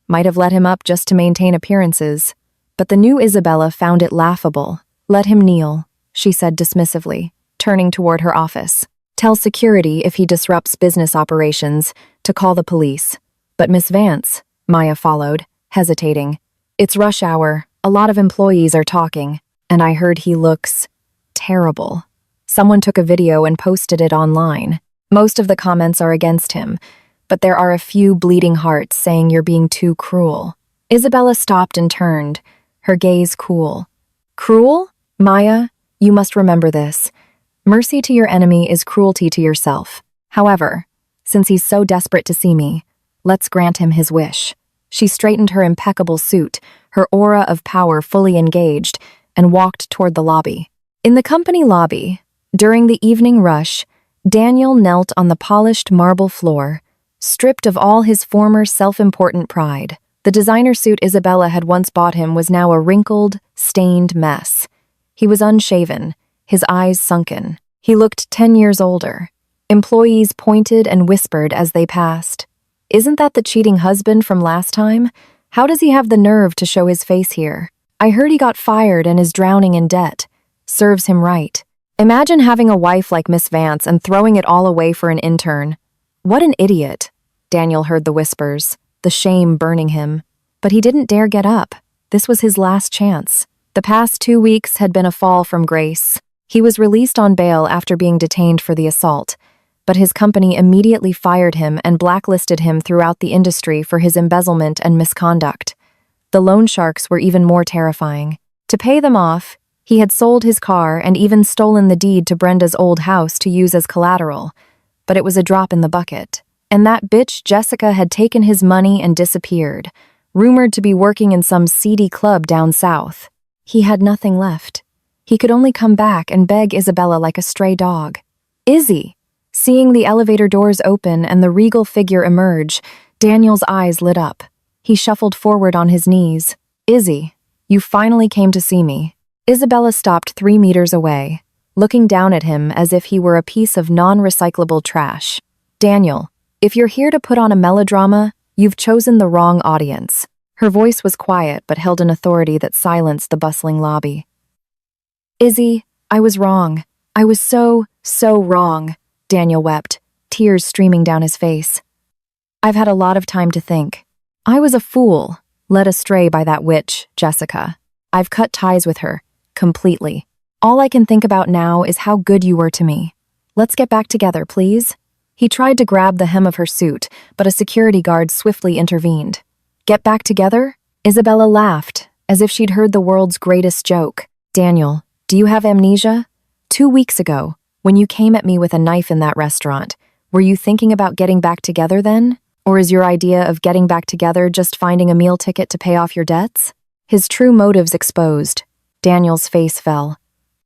might have let him up just to maintain appearances. But the new Isabella found it laughable. "Let him kneel," she said dismissively, turning toward her office. "Tell security if he disrupts business operations to call the police." "But Miss Vance," Maya followed, hesitating. "It's rush hour, a lot of employees are talking, and I heard he looks terrible. Someone took a video and posted it online. Most of the comments are against him, but there are a few bleeding hearts saying you're being too cruel." Isabella stopped and turned, her gaze cool. "Cruel? Maya, you must remember this. Mercy to your enemy is cruelty to yourself. However, since he's so desperate to see me, let's grant him his wish." She straightened her impeccable suit, her aura of power fully engaged, and walked toward the lobby. In the company lobby, during the evening rush, Daniel knelt on the polished marble floor, stripped of all his former self-important pride. The designer suit Isabella had once bought him was now a wrinkled, stained mess. He was unshaven, his eyes sunken. He looked 10 years older. Employees pointed and whispered as they passed. "Isn't that the cheating husband from last time? How does he have the nerve to show his face here? I heard he got fired and is drowning in debt. Serves him right." Imagine having a wife like Miss Vance and throwing it all away for an intern. "What an idiot," Daniel heard the whispers, the shame burning him. But he didn't dare get up. This was his last chance. The past 2 weeks had been a fall from grace. He was released on bail after being detained for the assault, but his company immediately fired him and blacklisted him throughout the industry for his embezzlement and misconduct. The loan sharks were even more terrifying. To pay them off, he had sold his car and even stolen the deed to Brenda's old house to use as collateral, but it was a drop in the bucket. And that bitch Jessica had taken his money and disappeared, rumored to be working in some seedy club down south. He had nothing left. He could only come back and beg Isabella like a stray dog. "Izzy!" Seeing the elevator doors open and the regal figure emerge, Daniel's eyes lit up. He shuffled forward on his knees. "Izzy, you finally came to see me." Isabella stopped 3 meters away, looking down at him as if he were a piece of non-recyclable trash. "Daniel, if you're here to put on a melodrama, you've chosen the wrong audience." Her voice was quiet but held an authority that silenced the bustling lobby. "Izzy, I was wrong. I was so wrong," Daniel wept, tears streaming down his face. "I've had a lot of time to think. I was a fool, led astray by that witch, Jessica. I've cut ties with her, completely. All I can think about now is how good you were to me. Let's get back together, please." He tried to grab the hem of her suit, but a security guard swiftly intervened. "Get back together?" Isabella laughed, as if she'd heard the world's greatest joke. "Daniel, do you have amnesia? 2 weeks ago, when you came at me with a knife in that restaurant, were you thinking about getting back together then? Or is your idea of getting back together just finding a meal ticket to pay off your debts?" his true motives exposed. Daniel's face fell.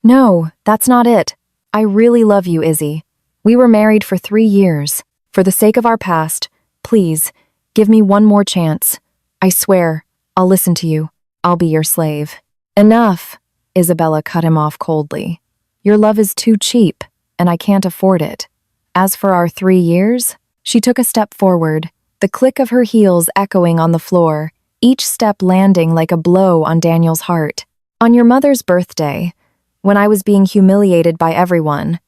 No, that's not it. I really love you, Izzy. We were married for 3 years. For the sake of our past, please, give me one more chance. I swear, I'll listen to you. I'll be your slave. Enough, Isabella cut him off coldly. Your love is too cheap, and I can't afford it. As for our 3 years, she took a step forward, the click of her heels echoing on the floor, each step landing like a blow on Daniel's heart. On your mother's birthday, when I was being humiliated by everyone,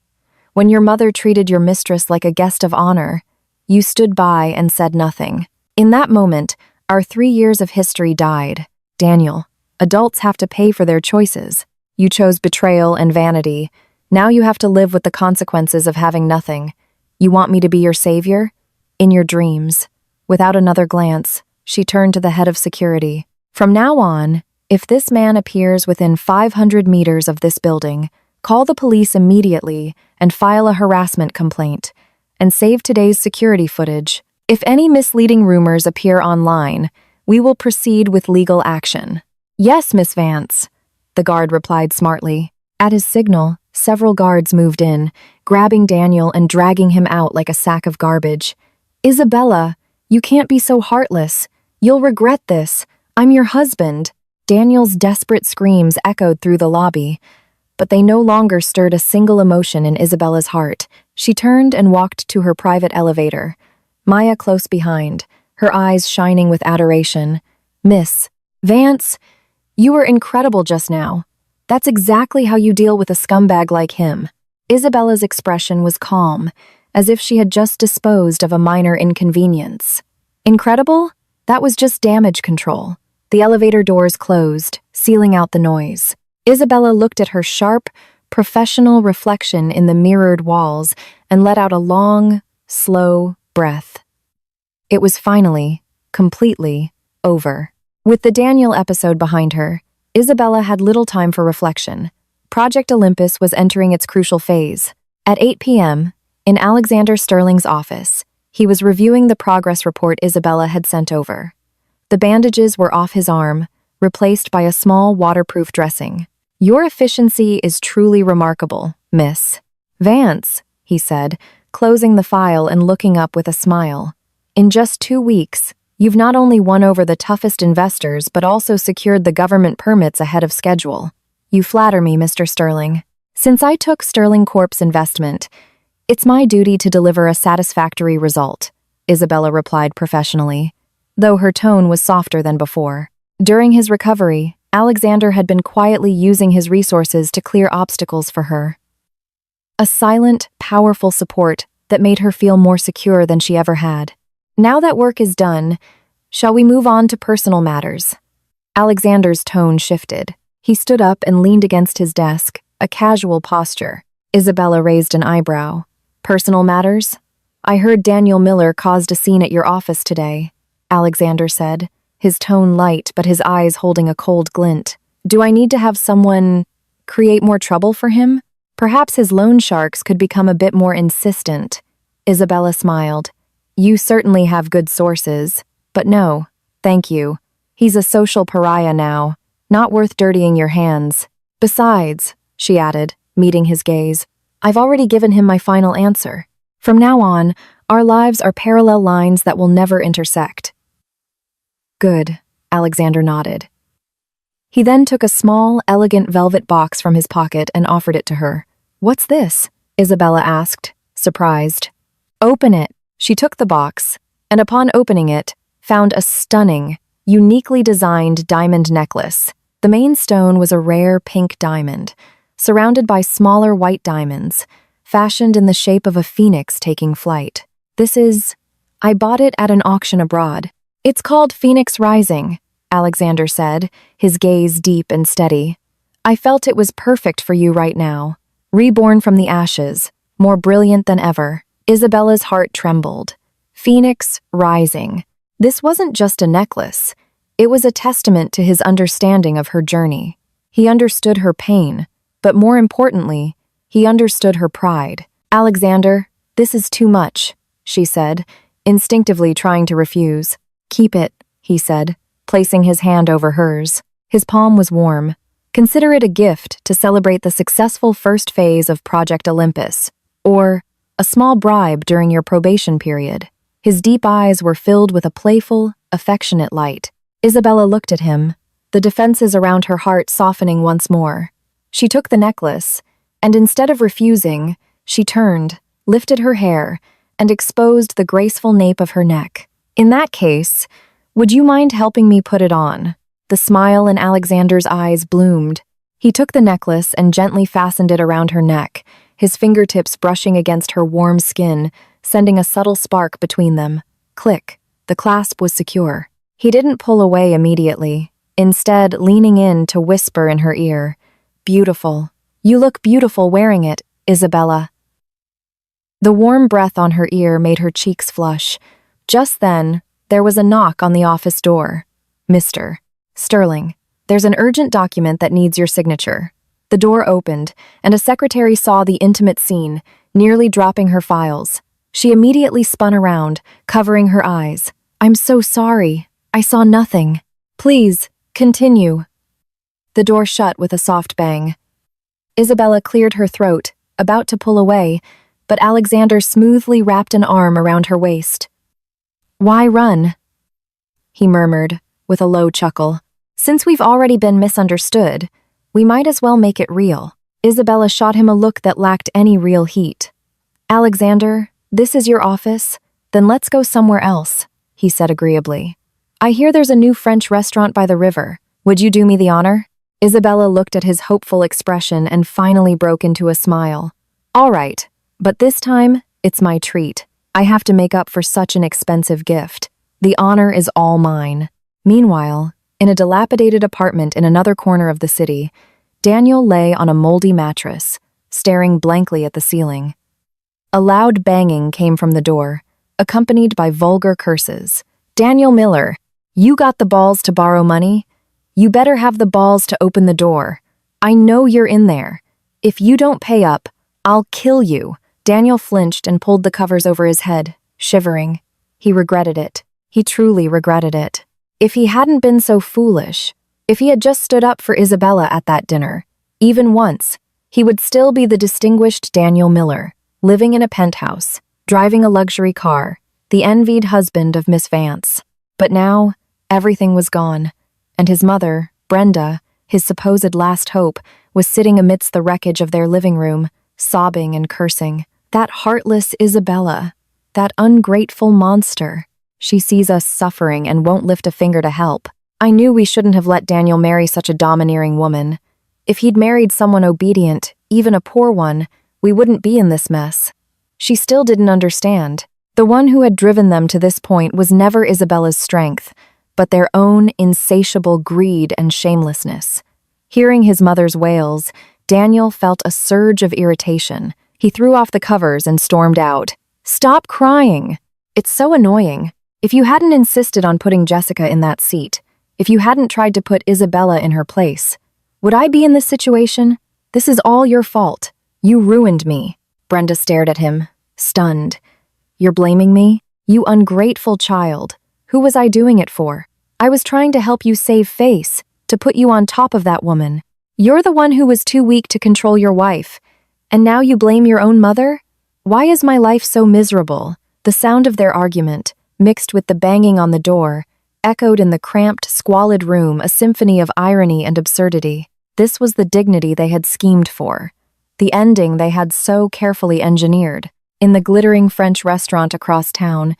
when your mother treated your mistress like a guest of honor, you stood by and said nothing. In that moment, our 3 years of history died. Daniel, adults have to pay for their choices. You chose betrayal and vanity. Now you have to live with the consequences of having nothing. You want me to be your savior? In your dreams. Without another glance, she turned to the head of security. From now on, if this man appears within 500 meters of this building, call the police immediately and file a harassment complaint, and save today's security footage. If any misleading rumors appear online, we will proceed with legal action. Yes, Miss Vance, the guard replied smartly. At his signal, several guards moved in, grabbing Daniel and dragging him out like a sack of garbage. Isabella, you can't be so heartless. You'll regret this. I'm your husband. Daniel's desperate screams echoed through the lobby, but they no longer stirred a single emotion in Isabella's heart. She turned and walked to her private elevator, Maya close behind, her eyes shining with adoration. Miss Vance, you were incredible just now. That's exactly how you deal with a scumbag like him. Isabella's expression was calm, as if she had just disposed of a minor inconvenience. Incredible? That was just damage control. The elevator doors closed, sealing out the noise. Isabella looked at her sharp, professional reflection in the mirrored walls and let out a long, slow breath. It was finally, completely, over. With the Daniel episode behind her, Isabella had little time for reflection. Project Olympus was entering its crucial phase. At 8 p.m., in Alexander Sterling's office, he was reviewing the progress report Isabella had sent over. The bandages were off his arm, replaced by a small waterproof dressing. Your efficiency is truly remarkable, Miss Vance, he said, closing the file and looking up with a smile. In just 2 weeks, you've not only won over the toughest investors but also secured the government permits ahead of schedule. You flatter me, Mr. Sterling. Since I took Sterling Corp's investment, it's my duty to deliver a satisfactory result, Isabella replied professionally, though her tone was softer than before. During his recovery, Alexander had been quietly using his resources to clear obstacles for her. A silent, powerful support that made her feel more secure than she ever had. Now that work is done, shall we move on to personal matters? Alexander's tone shifted. He stood up and leaned against his desk, a casual posture. Isabella raised an eyebrow. Personal matters? I heard Daniel Miller caused a scene at your office today, Alexander said, his tone light but his eyes holding a cold glint. Do I need to have someone create more trouble for him? Perhaps his loan sharks could become a bit more insistent. Isabella smiled. You certainly have good sources, but no, thank you. He's a social pariah now, not worth dirtying your hands. Besides, she added, meeting his gaze, I've already given him my final answer. From now on, our lives are parallel lines that will never intersect. Good, Alexander nodded. He then took a small, elegant velvet box from his pocket and offered it to her. What's this? Isabella asked, surprised. Open it. She took the box, and upon opening it, found a stunning, uniquely designed diamond necklace. The main stone was a rare pink diamond, surrounded by smaller white diamonds, fashioned in the shape of a phoenix taking flight. I bought it at an auction abroad. It's called Phoenix Rising, Alexander said, his gaze deep and steady. I felt it was perfect for you right now. Reborn from the ashes, more brilliant than ever. Isabella's heart trembled. Phoenix Rising. This wasn't just a necklace. It was a testament to his understanding of her journey. He understood her pain, but more importantly, he understood her pride. Alexander, this is too much, she said, instinctively trying to refuse. Keep it, he said, placing his hand over hers. His palm was warm. Consider it a gift to celebrate the successful first phase of Project Olympus, or a small bribe during your probation period. His deep eyes were filled with a playful, affectionate light. Isabella looked at him, the defenses around her heart softening once more. She took the necklace, and instead of refusing, she turned, lifted her hair, and exposed the graceful nape of her neck. In that case, would you mind helping me put it on? The smile in Alexander's eyes bloomed. He took the necklace and gently fastened it around her neck, his fingertips brushing against her warm skin, sending a subtle spark between them. Click. The clasp was secure. He didn't pull away immediately, instead leaning in to whisper in her ear, "Beautiful. You look beautiful wearing it, Isabella." The warm breath on her ear made her cheeks flush. Just then, there was a knock on the office door. "Mr. Sterling, there's an urgent document that needs your signature." The door opened, and a secretary saw the intimate scene, nearly dropping her files. She immediately spun around, covering her eyes. "I'm so sorry. I saw nothing. Please, continue." The door shut with a soft bang. Isabella cleared her throat, about to pull away, but Alexander smoothly wrapped an arm around her waist. "Why run?" he murmured, with a low chuckle. "Since we've already been misunderstood, we might as well make it real." Isabella shot him a look that lacked any real heat. "Alexander, this is your office? Then let's go somewhere else," he said agreeably. "I hear there's a new French restaurant by the river. Would you do me the honor?" Isabella looked at his hopeful expression and finally broke into a smile. "All right, but this time, it's my treat. I have to make up for such an expensive gift. The honor is all mine." Meanwhile, in a dilapidated apartment in another corner of the city, Daniel lay on a moldy mattress, staring blankly at the ceiling. A loud banging came from the door, accompanied by vulgar curses. "Daniel Miller, you got the balls to borrow money? You better have the balls to open the door. I know you're in there. If you don't pay up, I'll kill you." Daniel flinched and pulled the covers over his head, shivering. He regretted it. He truly regretted it. If he hadn't been so foolish, if he had just stood up for Isabella at that dinner, even once, he would still be the distinguished Daniel Miller, living in a penthouse, driving a luxury car, the envied husband of Miss Vance. But now, everything was gone, and his mother, Brenda, his supposed last hope, was sitting amidst the wreckage of their living room, sobbing and cursing. "That heartless Isabella, that ungrateful monster. She sees us suffering and won't lift a finger to help. I knew we shouldn't have let Daniel marry such a domineering woman. If he'd married someone obedient, even a poor one, we wouldn't be in this mess." She still didn't understand. The one who had driven them to this point was never Isabella's strength, but their own insatiable greed and shamelessness. Hearing his mother's wails, Daniel felt a surge of irritation. He threw off the covers and stormed out. "Stop crying! It's so annoying. If you hadn't insisted on putting Jessica in that seat, if you hadn't tried to put Isabella in her place, would I be in this situation? This is all your fault. You ruined me." Brenda stared at him, stunned. "You're blaming me? You ungrateful child. Who was I doing it for? I was trying to help you save face, to put you on top of that woman. You're the one who was too weak to control your wife, and now you blame your own mother? Why is my life so miserable?" The sound of their argument, mixed with the banging on the door, echoed in the cramped, squalid room, a symphony of irony and absurdity. This was the dignity they had schemed for, the ending they had so carefully engineered. In the glittering French restaurant across town,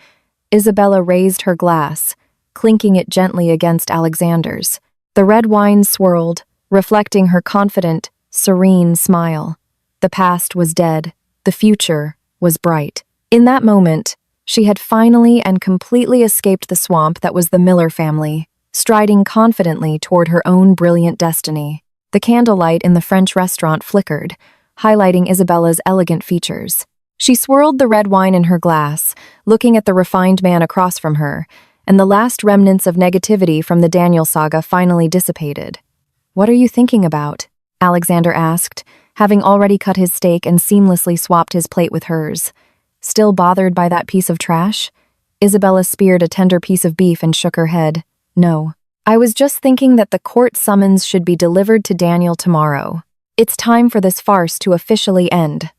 Isabella raised her glass, clinking it gently against Alexander's. The red wine swirled, reflecting her confident, serene smile. The past was dead, the future was bright. In that moment, she had finally and completely escaped the swamp that was the Miller family, striding confidently toward her own brilliant destiny. The candlelight in the French restaurant flickered, highlighting Isabella's elegant features. She swirled the red wine in her glass, looking at the refined man across from her, and the last remnants of negativity from the Daniel saga finally dissipated. "What are you thinking about?" Alexander asked, having already cut his steak and seamlessly swapped his plate with hers. Still bothered by that piece of trash? Isabella speared a tender piece of beef and shook her head. "No. I was just thinking that the court summons should be delivered to Daniel tomorrow. It's time for this farce to officially end.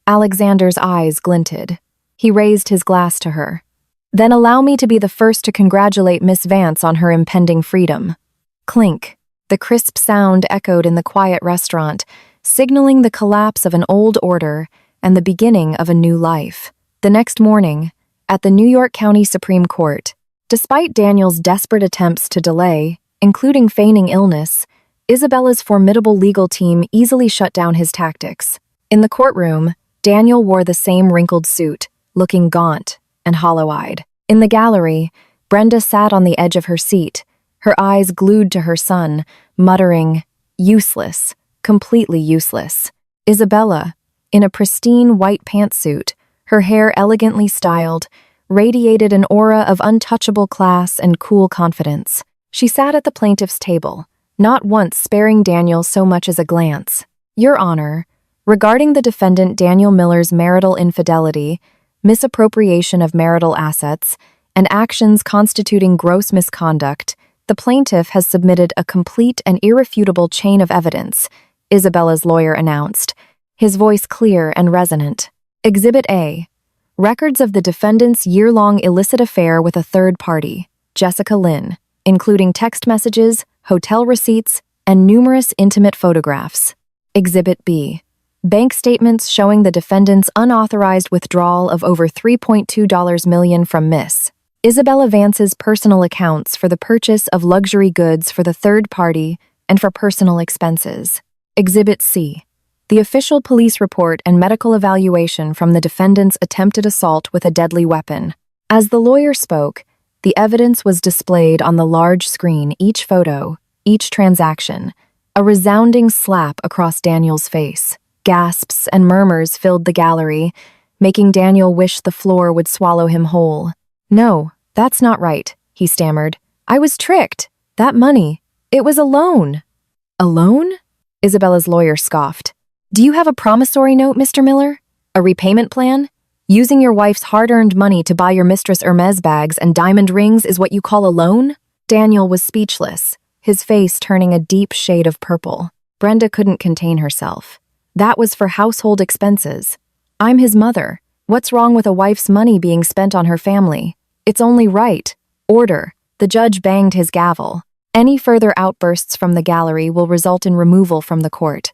Alexander's eyes glinted. He raised his glass to her. Then allow me to be the first to congratulate Miss Vance on her impending freedom. Clink. The crisp sound echoed in the quiet restaurant, signaling the collapse of an old order and the beginning of a new life. The next morning, at the New York County Supreme Court, despite Daniel's desperate attempts to delay, including feigning illness, Isabella's formidable legal team easily shut down his tactics. In the courtroom, Daniel wore the same wrinkled suit, looking gaunt and hollow-eyed. In the gallery, Brenda sat on the edge of her seat, her eyes glued to her son, muttering, "Useless, completely useless." Isabella, in a pristine white pantsuit, her hair elegantly styled, radiated an aura of untouchable class and cool confidence. She sat at the plaintiff's table, not once sparing Daniel so much as a glance. "Your Honor, regarding the defendant Daniel Miller's marital infidelity, misappropriation of marital assets, and actions constituting gross misconduct, the plaintiff has submitted a complete and irrefutable chain of evidence," Isabella's lawyer announced, his voice clear and resonant. Exhibit A. Records of the defendant's year-long illicit affair with a third party, Jessica Lynn, including text messages, hotel receipts, and numerous intimate photographs. Exhibit B. Bank statements showing the defendant's unauthorized withdrawal of over $3.2 million from Miss Isabella Vance's personal accounts for the purchase of luxury goods for the third party and for personal expenses. Exhibit C. The official police report and medical evaluation from the defendant's attempted assault with a deadly weapon. As the lawyer spoke, the evidence was displayed on the large screen, each photo, each transaction, a resounding slap across Daniel's face. Gasps and murmurs filled the gallery, making Daniel wish the floor would swallow him whole. "No, that's not right," he stammered. "I was tricked. That money, it was a loan." "A loan?" Isabella's lawyer scoffed. "Do you have a promissory note, Mr. Miller? A repayment plan? Using your wife's hard-earned money to buy your Mistress Hermes bags and diamond rings is what you call a loan?" Daniel was speechless, his face turning a deep shade of purple. Brenda couldn't contain herself. "That was for household expenses. I'm his mother. What's wrong with a wife's money being spent on her family? It's only right. Order." The judge banged his gavel. "Any further outbursts from the gallery will result in removal from the court."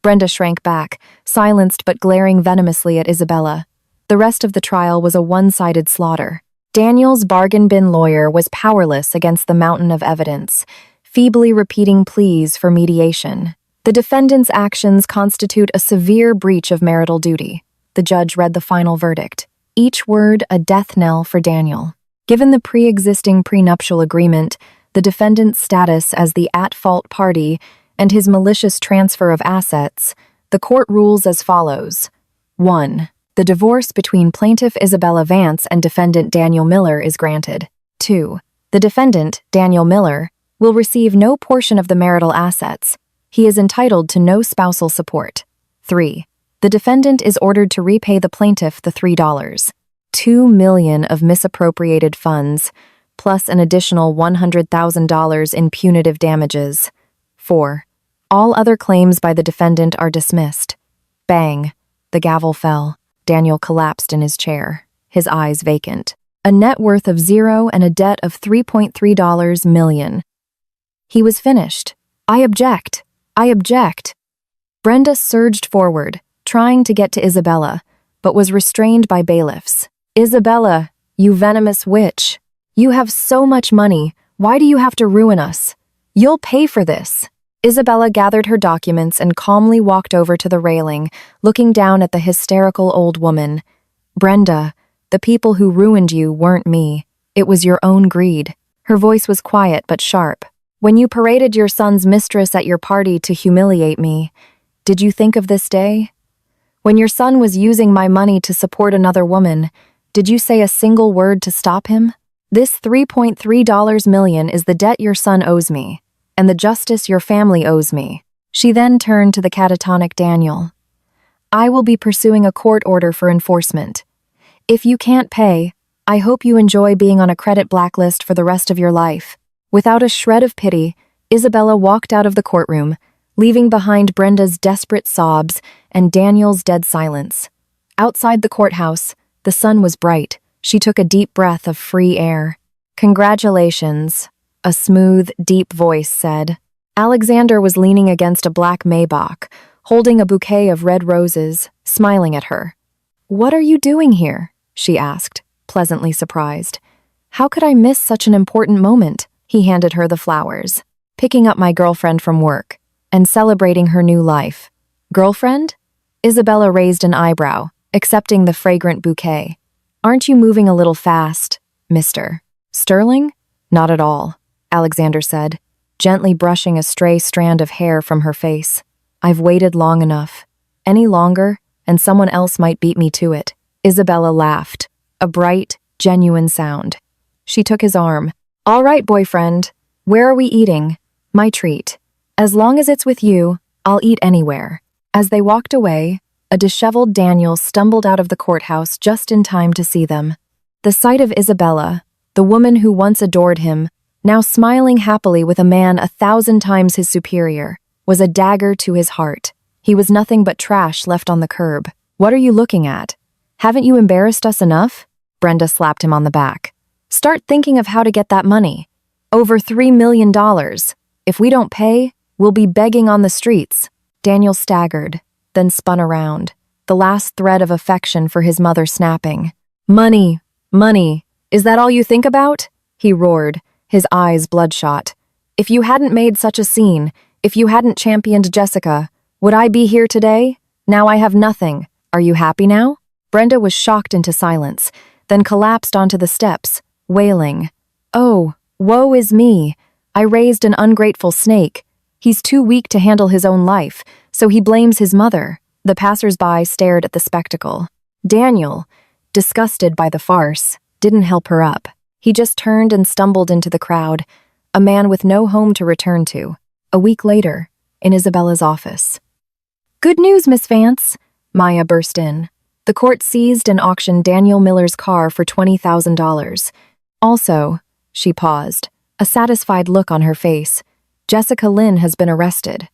Brenda shrank back, silenced but glaring venomously at Isabella. The rest of the trial was a one-sided slaughter. Daniel's bargain bin lawyer was powerless against the mountain of evidence, feebly repeating pleas for mediation. The defendant's actions constitute a severe breach of marital duty. The judge read the final verdict, each word a death knell for Daniel. Given the pre-existing prenuptial agreement, the defendant's status as the at-fault party, and his malicious transfer of assets, the court rules as follows. 1. The divorce between plaintiff Isabella Vance and defendant Daniel Miller is granted. 2. The defendant, Daniel Miller, will receive no portion of the marital assets. He is entitled to no spousal support. 3. The defendant is ordered to repay the plaintiff the $3.2 million of misappropriated funds, plus an additional $100,000 in punitive damages. 4. All other claims by the defendant are dismissed. Bang. The gavel fell. Daniel collapsed in his chair, his eyes vacant. A net worth of $0 and a debt of $3.3 million. He was finished. "I object. I object." Brenda surged forward, trying to get to Isabella, but was restrained by bailiffs. "Isabella, you venomous witch. You have so much money. Why do you have to ruin us? You'll pay for this." Isabella gathered her documents and calmly walked over to the railing, looking down at the hysterical old woman. "Brenda, the people who ruined you weren't me. It was your own greed." Her voice was quiet but sharp. "When you paraded your son's mistress at your party to humiliate me, did you think of this day? When your son was using my money to support another woman, did you say a single word to stop him? This $3.3 million is the debt your son owes me, and the justice your family owes me." She then turned to the catatonic Daniel. "I will be pursuing a court order for enforcement. If you can't pay, I hope you enjoy being on a credit blacklist for the rest of your life." Without a shred of pity, Isabella walked out of the courtroom, leaving behind Brenda's desperate sobs and Daniel's dead silence. Outside the courthouse, the sun was bright. She took a deep breath of free air. "Congratulations," a smooth, deep voice said. Alexander was leaning against a black Maybach, holding a bouquet of red roses, smiling at her. "What are you doing here?" she asked, pleasantly surprised. "How could I miss such an important moment?" He handed her the flowers. "Picking up my girlfriend from work and celebrating her new life." "Girlfriend?" Isabella raised an eyebrow, accepting the fragrant bouquet. "Aren't you moving a little fast, Mr. Sterling?" "Not at all," Alexander said, gently brushing a stray strand of hair from her face. "I've waited long enough. Any longer, and someone else might beat me to it." Isabella laughed, a bright, genuine sound. She took his arm. "All right, boyfriend. Where are we eating?" "My treat. As long as it's with you, I'll eat anywhere." As they walked away, a disheveled Daniel stumbled out of the courthouse just in time to see them. The sight of Isabella, the woman who once adored him, now smiling happily with a man 1,000 times his superior, was a dagger to his heart. He was nothing but trash left on the curb. "What are you looking at? Haven't you embarrassed us enough?" Brenda slapped him on the back. "Start thinking of how to get that money. Over $3 million. If we don't pay, we'll be begging on the streets." Daniel staggered, then spun around, the last thread of affection for his mother snapping. "Money, money, is that all you think about?" he roared, his eyes bloodshot. "If you hadn't made such a scene, if you hadn't championed Jessica, would I be here today? Now I have nothing. Are you happy now?" Brenda was shocked into silence, then collapsed onto the steps, wailing. "Oh, woe is me. I raised an ungrateful snake. He's too weak to handle his own life, so he blames his mother." The passers-by stared at the spectacle. Daniel, disgusted by the farce, didn't help her up. He just turned and stumbled into the crowd, a man with no home to return to. A week later, in Isabella's office. "Good news, Miss Vance," Maya burst in. The court seized and auctioned Daniel Miller's car for $20,000. Also, she paused, a satisfied look on her face. "Jessica Lynn has been arrested."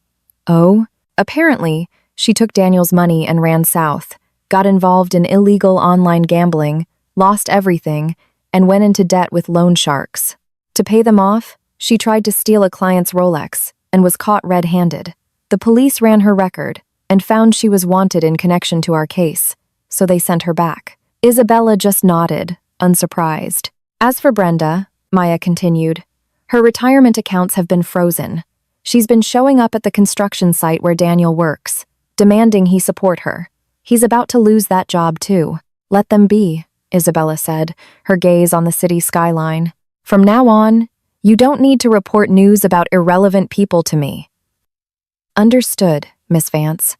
"Oh?" Apparently, she took Daniel's money and ran south, got involved in illegal online gambling, lost everything, and went into debt with loan sharks. To pay them off, she tried to steal a client's Rolex and was caught red-handed. The police ran her record and found she was wanted in connection to our case, so they sent her back. Isabella just nodded, unsurprised. As for Brenda, Maya continued, her retirement accounts have been frozen. She's been showing up at the construction site where Daniel works, demanding he support her. He's about to lose that job too. "Let them be," Isabella said, her gaze on the city skyline. "From now on, you don't need to report news about irrelevant people to me." "Understood, Miss Vance."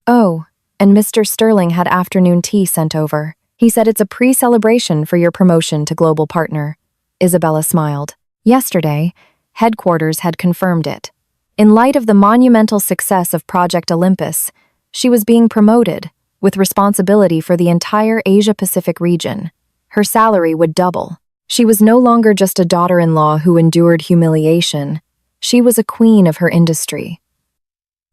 "Oh, and Mr. Sterling had afternoon tea sent over. He said it's a pre-celebration for your promotion to global partner." Isabella smiled. Yesterday, headquarters had confirmed it. In light of the monumental success of Project Olympus, she was being promoted, with responsibility for the entire Asia-Pacific region. Her salary would double. She was no longer just a daughter-in-law who endured humiliation. She was a queen of her industry.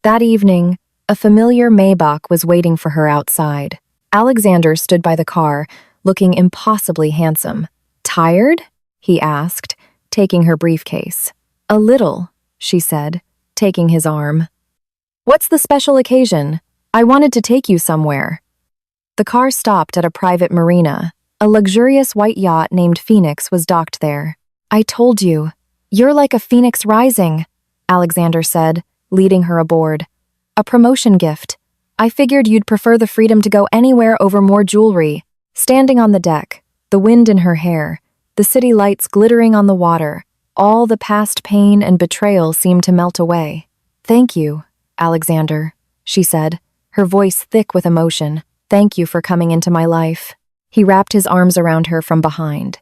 That evening, a familiar Maybach was waiting for her outside. Alexander stood by the car, looking impossibly handsome. "Tired?" he asked, taking her briefcase. "A little," she said, taking his arm. "What's the special occasion? I wanted to take you somewhere." The car stopped at a private marina. A luxurious white yacht named Phoenix was docked there. "I told you, you're like a phoenix rising," Alexander said, leading her aboard. "A promotion gift. I figured you'd prefer the freedom to go anywhere over more jewelry." Standing on the deck, the wind in her hair, the city lights glittering on the water, all the past pain and betrayal seemed to melt away. "Thank you, Alexander," she said, her voice thick with emotion. "Thank you for coming into my life." He wrapped his arms around her from behind.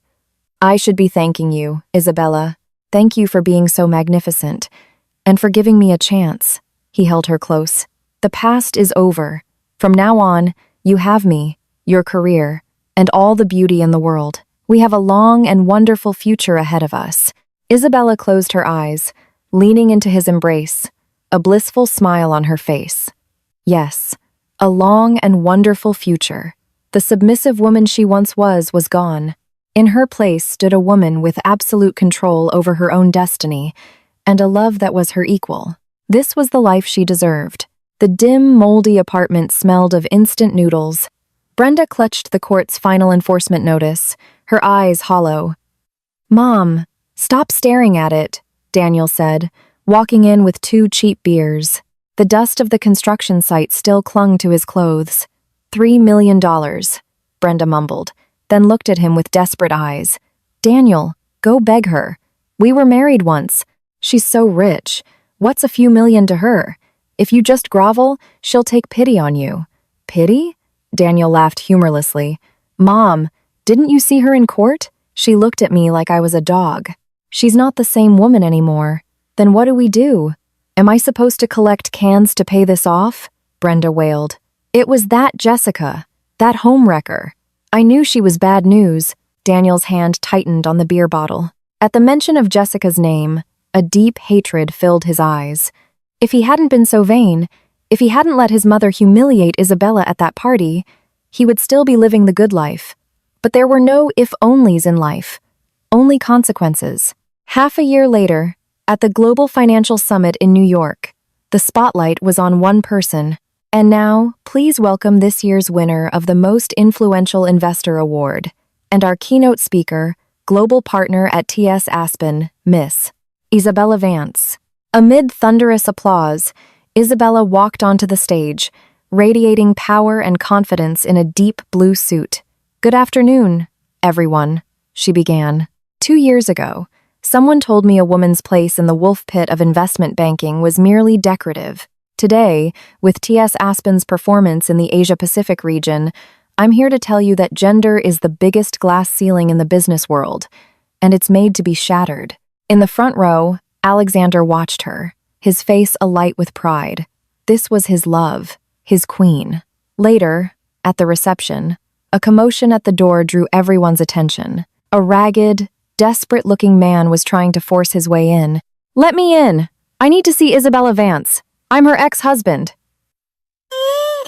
"I should be thanking you, Isabella. Thank you for being so magnificent, and for giving me a chance." He held her close. "The past is over. From now on, you have me, your career, and all the beauty in the world. We have a long and wonderful future ahead of us." Isabella closed her eyes, leaning into his embrace, a blissful smile on her face. Yes, a long and wonderful future. The submissive woman she once was gone. In her place stood a woman with absolute control over her own destiny, and a love that was her equal. This was the life she deserved. The dim, moldy apartment smelled of instant noodles. Brenda clutched the court's final enforcement notice, her eyes hollow. "Mom, stop staring at it," Daniel said, walking in with 2 cheap beers. The dust of the construction site still clung to his clothes. $3 million, Brenda mumbled, then looked at him with desperate eyes. "Daniel, go beg her. We were married once. She's so rich. What's a few million to her? If you just grovel, she'll take pity on you." "Pity?" Daniel laughed humorlessly. "Mom, didn't you see her in court? She looked at me like I was a dog. She's not the same woman anymore. Then what do we do? Am I supposed to collect cans to pay this off?" Brenda wailed. "It was that Jessica, that homewrecker. I knew she was bad news." Daniel's hand tightened on the beer bottle. At the mention of Jessica's name, a deep hatred filled his eyes. If he hadn't been so vain, if he hadn't let his mother humiliate Isabella at that party, he would still be living the good life. But there were no if-onlys in life, only consequences. Half a year later, at the Global Financial Summit in New York, the spotlight was on one person. And now, please welcome this year's winner of the Most Influential Investor Award, and our keynote speaker, global partner at TS Aspen, Miss Isabella Vance. Amid thunderous applause, Isabella walked onto the stage, radiating power and confidence in a deep blue suit. "Good afternoon, everyone," she began. 2 years ago, someone told me a woman's place in the wolf pit of investment banking was merely decorative. Today, with TS Aspen's performance in the Asia-Pacific region, I'm here to tell you that gender is the biggest glass ceiling in the business world, and it's made to be shattered. In the front row, Alexander watched her, his face alight with pride. This was his love, his queen. Later, at the reception, a commotion at the door drew everyone's attention. A ragged, desperate-looking man was trying to force his way in. "Let me in! I need to see Isabella Vance. I'm her ex-husband."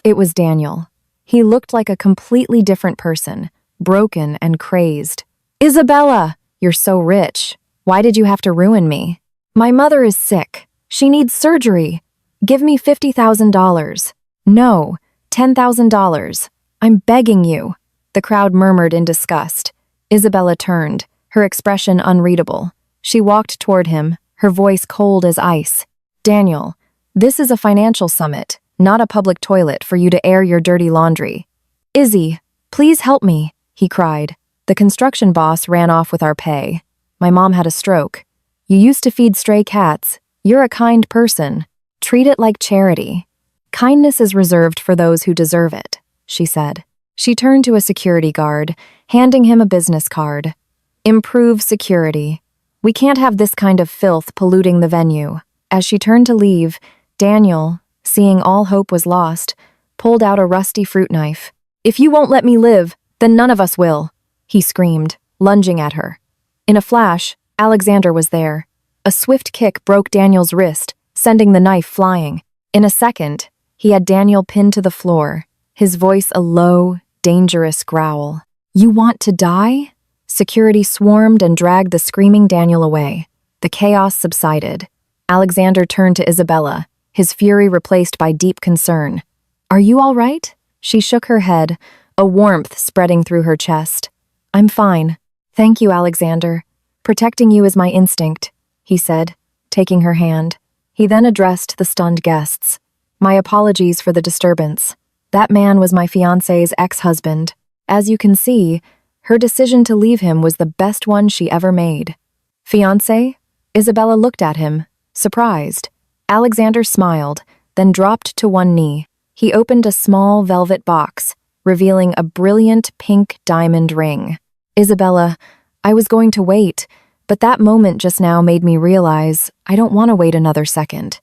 It was Daniel. He looked like a completely different person, broken and crazed. "Isabella, you're so rich. Why did you have to ruin me? My mother is sick. She needs surgery. Give me $50,000. No, $10,000. I'm begging you." The crowd murmured in disgust. Isabella turned, her expression unreadable. She walked toward him, her voice cold as ice. "Daniel, this is a financial summit, not a public toilet for you to air your dirty laundry." "Izzy, please help me," he cried. "The construction boss ran off with our pay. My mom had a stroke. You used to feed stray cats. You're a kind person. Treat it like charity. Kindness is reserved for those who deserve it," she said. She turned to a security guard, handing him a business card. "Improve security. We can't have this kind of filth polluting the venue." As she turned to leave, Daniel, seeing all hope was lost, pulled out a rusty fruit knife. "If you won't let me live, then none of us will," he screamed, lunging at her. In a flash, Alexander was there. A swift kick broke Daniel's wrist, sending the knife flying. In a second, he had Daniel pinned to the floor, his voice a low, dangerous growl. "You want to die?" Security swarmed and dragged the screaming Daniel away. The chaos subsided. Alexander turned to Isabella, his fury replaced by deep concern. "Are you all right?" She shook her head, a warmth spreading through her chest. "I'm fine. Thank you, Alexander. Protecting you is my instinct," he said, taking her hand. He then addressed the stunned guests. "My apologies for the disturbance. That man was my fiancé's ex-husband. As you can see, her decision to leave him was the best one she ever made." "Fiancé?" Isabella looked at him, surprised. Alexander smiled, then dropped to one knee. He opened a small velvet box, revealing a brilliant pink diamond ring. "Isabella, I was going to wait, but that moment just now made me realize I don't want to wait another second.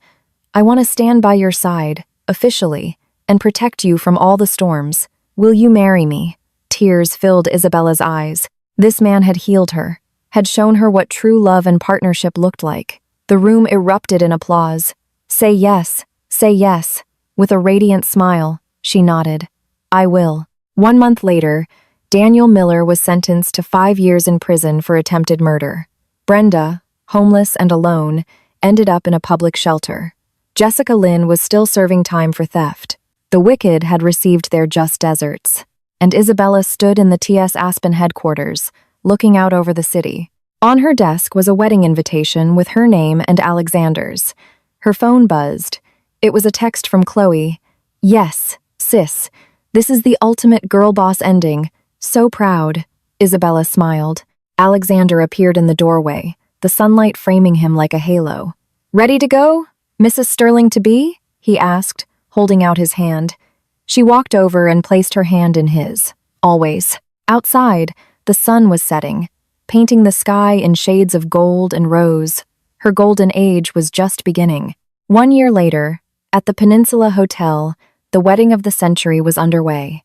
I want to stand by your side, officially, and protect you from all the storms. Will you marry me?" Tears filled Isabella's eyes. This man had healed her. had shown her what true love and partnership looked like. The room erupted in applause. Say yes, say yes. With a radiant smile, she nodded. I will. 1 month later, Daniel Miller was sentenced to 5 years in prison for attempted murder. Brenda, homeless and alone, ended up in a public shelter. Jessica Lynn was still serving time for theft. The wicked had received their just deserts, and Isabella stood in the T.S. Aspen headquarters, looking out over the city. On her desk was a wedding invitation with her name and Alexander's. Her phone buzzed. It was a text from Chloe. Yes, sis. This is the ultimate girl boss ending. So proud. Isabella smiled. Alexander appeared in the doorway, the sunlight framing him like a halo. Ready to go, Mrs. Sterling-to-be? He asked, holding out his hand. She walked over and placed her hand in his. Always. Outside, the sun was setting, painting the sky in shades of gold and rose. Her golden age was just beginning. 1 year later, at the Peninsula Hotel, the wedding of the century was underway.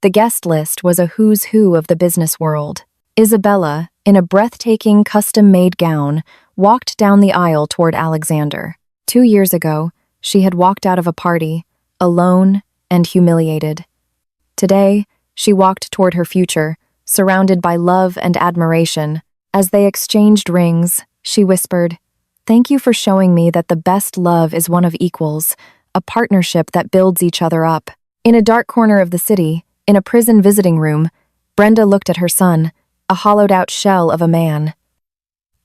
The guest list was a who's who of the business world. Isabella, in a breathtaking custom-made gown, walked down the aisle toward Alexander. 2 years ago, she had walked out of a party, alone and humiliated. Today, she walked toward her future, surrounded by love and admiration. As they exchanged rings, she whispered, "Thank you for showing me that the best love is one of equals, a partnership that builds each other up." In a dark corner of the city, in a prison visiting room, Brenda looked at her son, a hollowed-out shell of a man.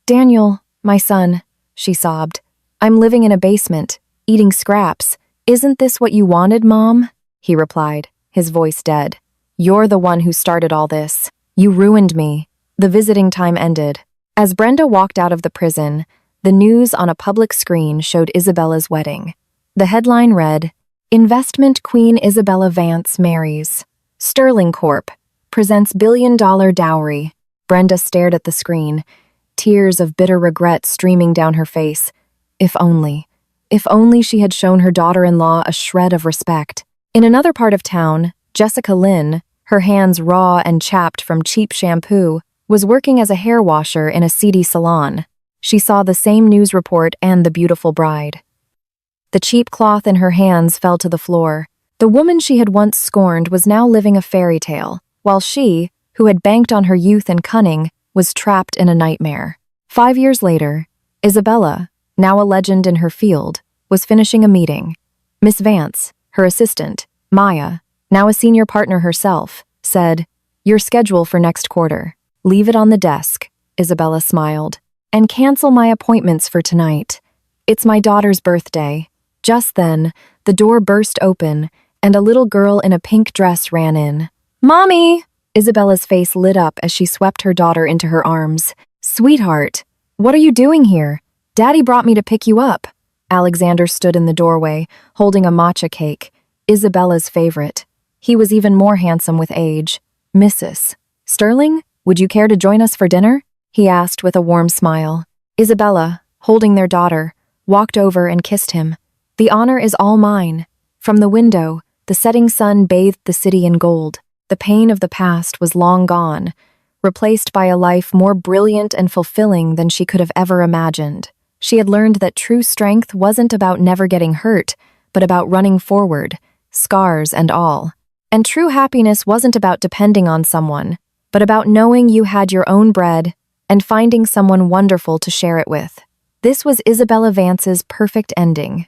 "Daniel, my son," she sobbed, "I'm living in a basement, eating scraps. Isn't this what you wanted, Mom?" He replied, his voice dead. "You're the one who started all this. You ruined me." The visiting time ended. As Brenda walked out of the prison, the news on a public screen showed Isabella's wedding. The headline read, "Investment Queen Isabella Vance marries. Sterling Corp. presents billion-dollar dowry." Brenda stared at the screen, tears of bitter regret streaming down her face. If only she had shown her daughter-in-law a shred of respect. In another part of town, Jessica Lynn, her hands raw and chapped from cheap shampoo, was working as a hair washer in a seedy salon. She saw the same news report and the beautiful bride. The cheap cloth in her hands fell to the floor. The woman she had once scorned was now living a fairy tale, while she, who had banked on her youth and cunning, was trapped in a nightmare. 5 years later, Isabella, now a legend in her field, was finishing a meeting. Miss Vance, her assistant, Maya, now a senior partner herself, said, "Your schedule for next quarter. Leave it on the desk," Isabella smiled, "and cancel my appointments for tonight. It's my daughter's birthday." Just then, the door burst open, and a little girl in a pink dress ran in. "Mommy!" Isabella's face lit up as she swept her daughter into her arms. "Sweetheart, what are you doing here? Daddy brought me to pick you up." Alexander stood in the doorway, holding a matcha cake, Isabella's favorite. He was even more handsome with age. "Mrs. Sterling, would you care to join us for dinner?" he asked with a warm smile. Isabella, holding their daughter, walked over and kissed him. "The honor is all mine." From the window, the setting sun bathed the city in gold. The pain of the past was long gone, replaced by a life more brilliant and fulfilling than she could have ever imagined. She had learned that true strength wasn't about never getting hurt, but about running forward, scars and all. And true happiness wasn't about depending on someone, but about knowing you had your own bread and finding someone wonderful to share it with. This was Isabella Vance's perfect ending.